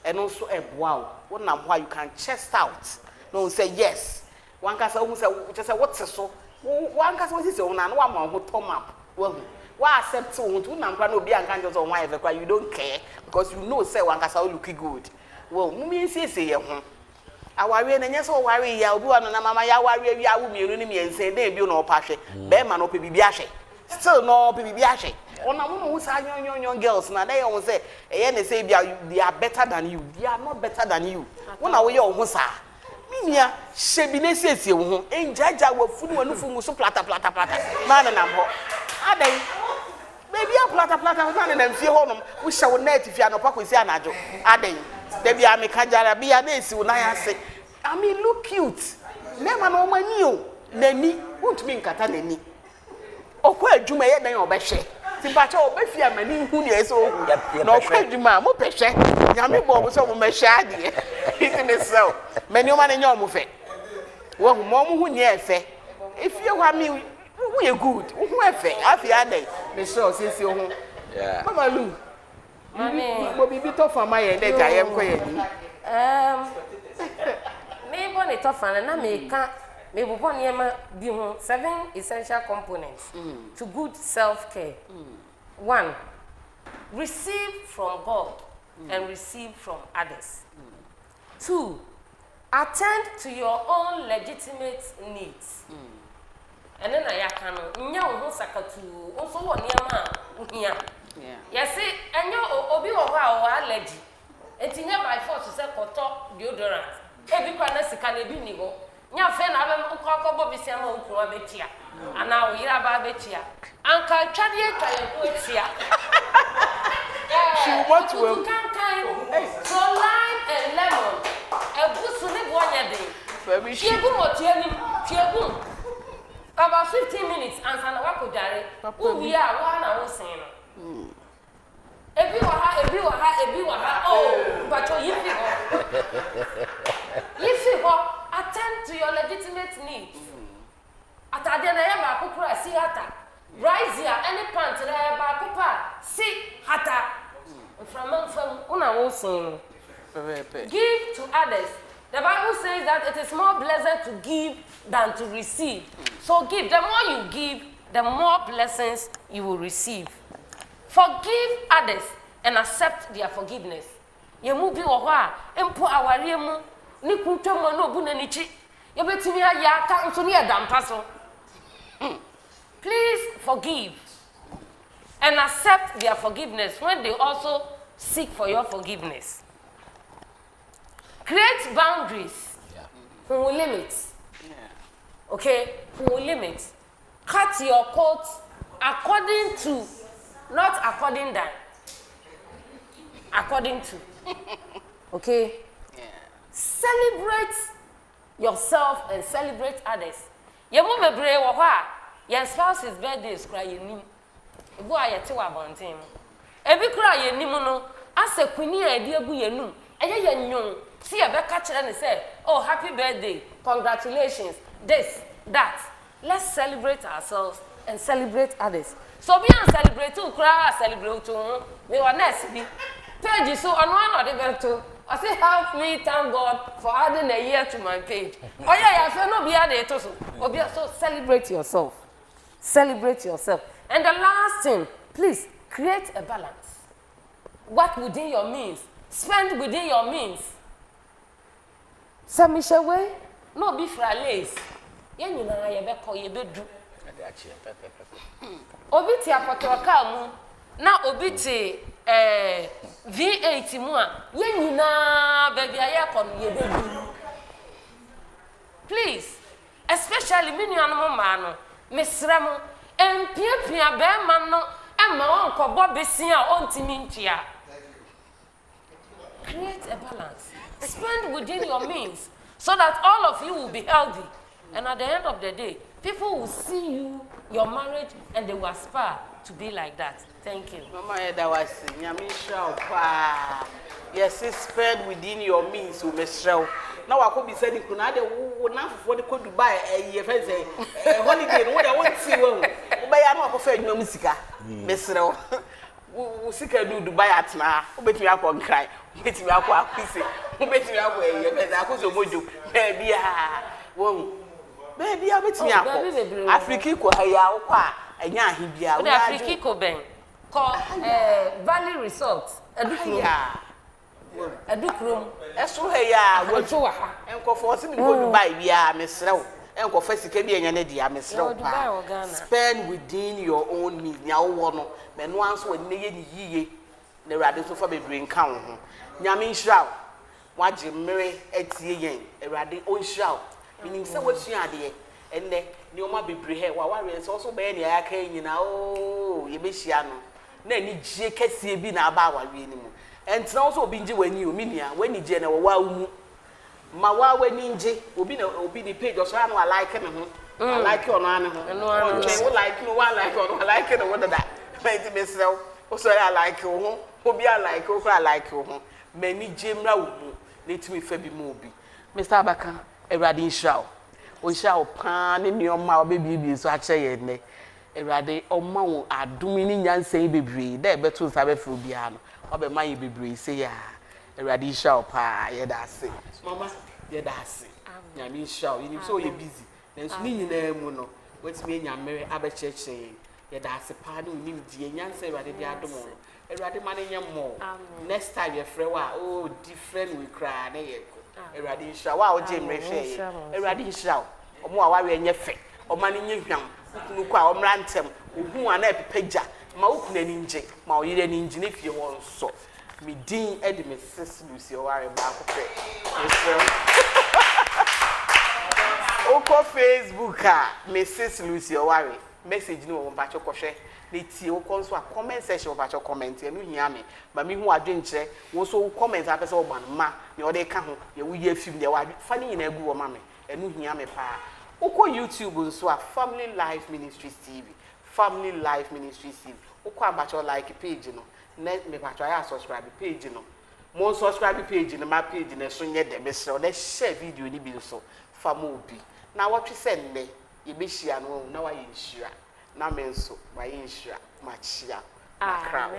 and also a wow. What now why you can chest out. No say yes. One kasa who say just what's so one kasa is your one man who tom up. Well, why accept so to number no be and can't just on why you don't care because you know say one kasa looking good. Well, me say aware na nyese worry ya obi wa no na mama ya aware wi awu mienu ni miense na ebi no opahwe be ma no pe bibi ahwe still no pe bibi ahwe ona mo no sa young girls na dey won say eye na say they are better than you, they are not better than you wona wo ye wo sa minia shebi na siesie wo ho enjaja wa funu wanu fungu so plata na na ho adai baby a plata na na mfie ho no wo hye wo net fia no pakwesi anajo adai da bia me kajara bia na esi wo na ya se I mean look cute nema no mani o nani wontumi nkata nani okwa adwuma ye dan obehwe timpacha obefi amani hu ne eso ohu na okwa adwuma mo pehwe nyame bo bo so mo mehwe ade iti ne so mani o ma ne nyom fe wo hu mo hu ne efe efie wa mi hu ye good hu efe afi ade me so sisi ohu mama lu mami bo bibi to fama ye de ja ye mko ye ni me bo ne to fama na me ka me bo ne ma bi hu 7 essential components to good self-care. 1, receive from God and receive from others. 2, attend to your own legitimate needs. And then I can nya wo sakatu so wo niam a uhia. Yes, and you obi wo ha o allergy. Entinya by force say koto deodorant. Ebi kwa na sika na ebi ni ho. Nya fe na abem kokko bo bisia ma ukuru abetia. Ana wo yira ba abetia. Anka twade etwa ko etia. She want to so lime and lemon. Ebusu ni bo nya de. Baby she Fiegu mo tieni, fiegu. About 15 minutes answer na wako jare. Ubi ya wa na wo sen no. Ebi wa ha. Oh, but you yifi ho. Attend to your legitimate needs. Atade na ya ba kokura si hata. Rise here any pant na ya ba kopa si hata. From una wo sen. Give to others. The Bible says that it is more blessed to give than to receive. So give. The more you give, the more blessings you will receive. Forgive others and accept their forgiveness. Yemu bi wo ho a empo aware mu ni kuntwamo na obu na nichi. Yebetimi ya ka nso ne edampa so. Please forgive and accept their forgiveness when they also seek for your forgiveness. Create boundaries. Who will limit? Okay? Who will limit? Cut your coat according to, not according than. According to. Okay? Celebrate yourself and celebrate others. Ye mo bebre wo ha, your spouse's birthday is cry yenim. Ebo ayete wa bonten. Ebi kura yenim no, ase kwini a edi agu yenum. Eye yenyon. See a back catcher and say, oh, happy birthday, congratulations, this, that. Let's celebrate ourselves and celebrate others. So we are celebrating, cry, celebrate too. We were next be. Page so on one or the event too. I say, help me, thank God for adding a year to my page. Oh, yeah, I feel no be added to so celebrate yourself. Celebrate yourself. And the last thing, please create a balance. Work within your means, spend within your means. Samishawe, no be fralace. Ye nyina ye be ko ye bedu. Obi ti apotoka mu na obi ti V8 mu a ye nyina baby aye ko ye bedu. Please, especially me nuanom ma no, mesrɛ mo empiapia be ma no e ma won ko bo besia ontimi ntia. Create a balance. Spend within your means so that all of you will be healthy. And at the end of the day, people will see you, your marriage, and they will aspire to be like that. Thank you. Mama, that was Nyamisha. Yes, spend within your means, Michelle. Now I could be saying, Kunade, who now for the could buy a holiday, what I want to see. But I know prefer no musica, Michelle. Who seek a do Dubai at now, who bet me up on cry, bet me up on pissy, who bet me up where I was a mojo, baby. Baby, I bet me up. Africa, and ya, he be out. Africa, Ben, call Valley Resort. Adukrum. Eso he ya Wato wa ha. enkofo se me go Dubai bia mesrew. Enkofo sika bi enye ne dia mesrew pa. Spend within your own means. Nya wo no. Me no anso we ne ye ni yiye. Na Awurade so fa bebre nka wo ho. Nyame nhira waje mmere atie yen. Awurade onhira wo. Menim se wasua ade enne ni o ma bebre he wa ware se so be ne ya ka nyina o ye be hia no. Na ni gie kese bi na aba aware ni mu. Entina also obi nje wani o minia wani je na wo wa umu ma wa wani nje obi ni page so anu like me ho I like ono ane ho o je wo like no wa like ono like no what that make me sell o so I like ho obi I like o I like ho mani je mra wo mu letimi fa bi mu obi Mr. Abaka Awurade nhira o nhira o pa ne nioma obebibi so a che ye ne Awurade oma wo adum ni nyansan bebre da beto nsa be fru bia no obe man bebre say ya Awurade nhira o pa ye da ase mama ye da ase nyame nhira o you so you busy nanso ni nyina mu no wetime nyamere abecheche ye da ase pa no nim die nyansan Awurade bi adom no Awurade man nyam next time ye frɛ wa oh different we cry na ye ko Awurade nhira wa o je mre hwe Awurade nhira o omo a wa we nye fe oma ni nye hwam kunu kwa omra ntem ohu ana epepagya ma okuna ni nje ma oyire ni nje ne fie ho nso me din e de me sis Lucy Oware ba ko pe oko Facebook a Mrs. Lucy Oware message no wo ba cho kohwe na tie wo konso a comment section wo ba cho comment enu hia me ba me hu adwenkyere wo so comment apese wo ban ma ne o de ka ho ye wo ye film de wa fa ni nyina gu wo ma me enu hia me pa Uko YouTube nso a Family Life Ministries TV. Family Life Ministries TV. Uko abacho like page no. Ne me bacho ya subscribe page no. Mo subscribe page no ma page na so nye de mesre o na share video ni bi so famo obi. Na what we send ne ye be hia no na wa ye nhira. Na me nso wa ye nhira ma chia. Amen.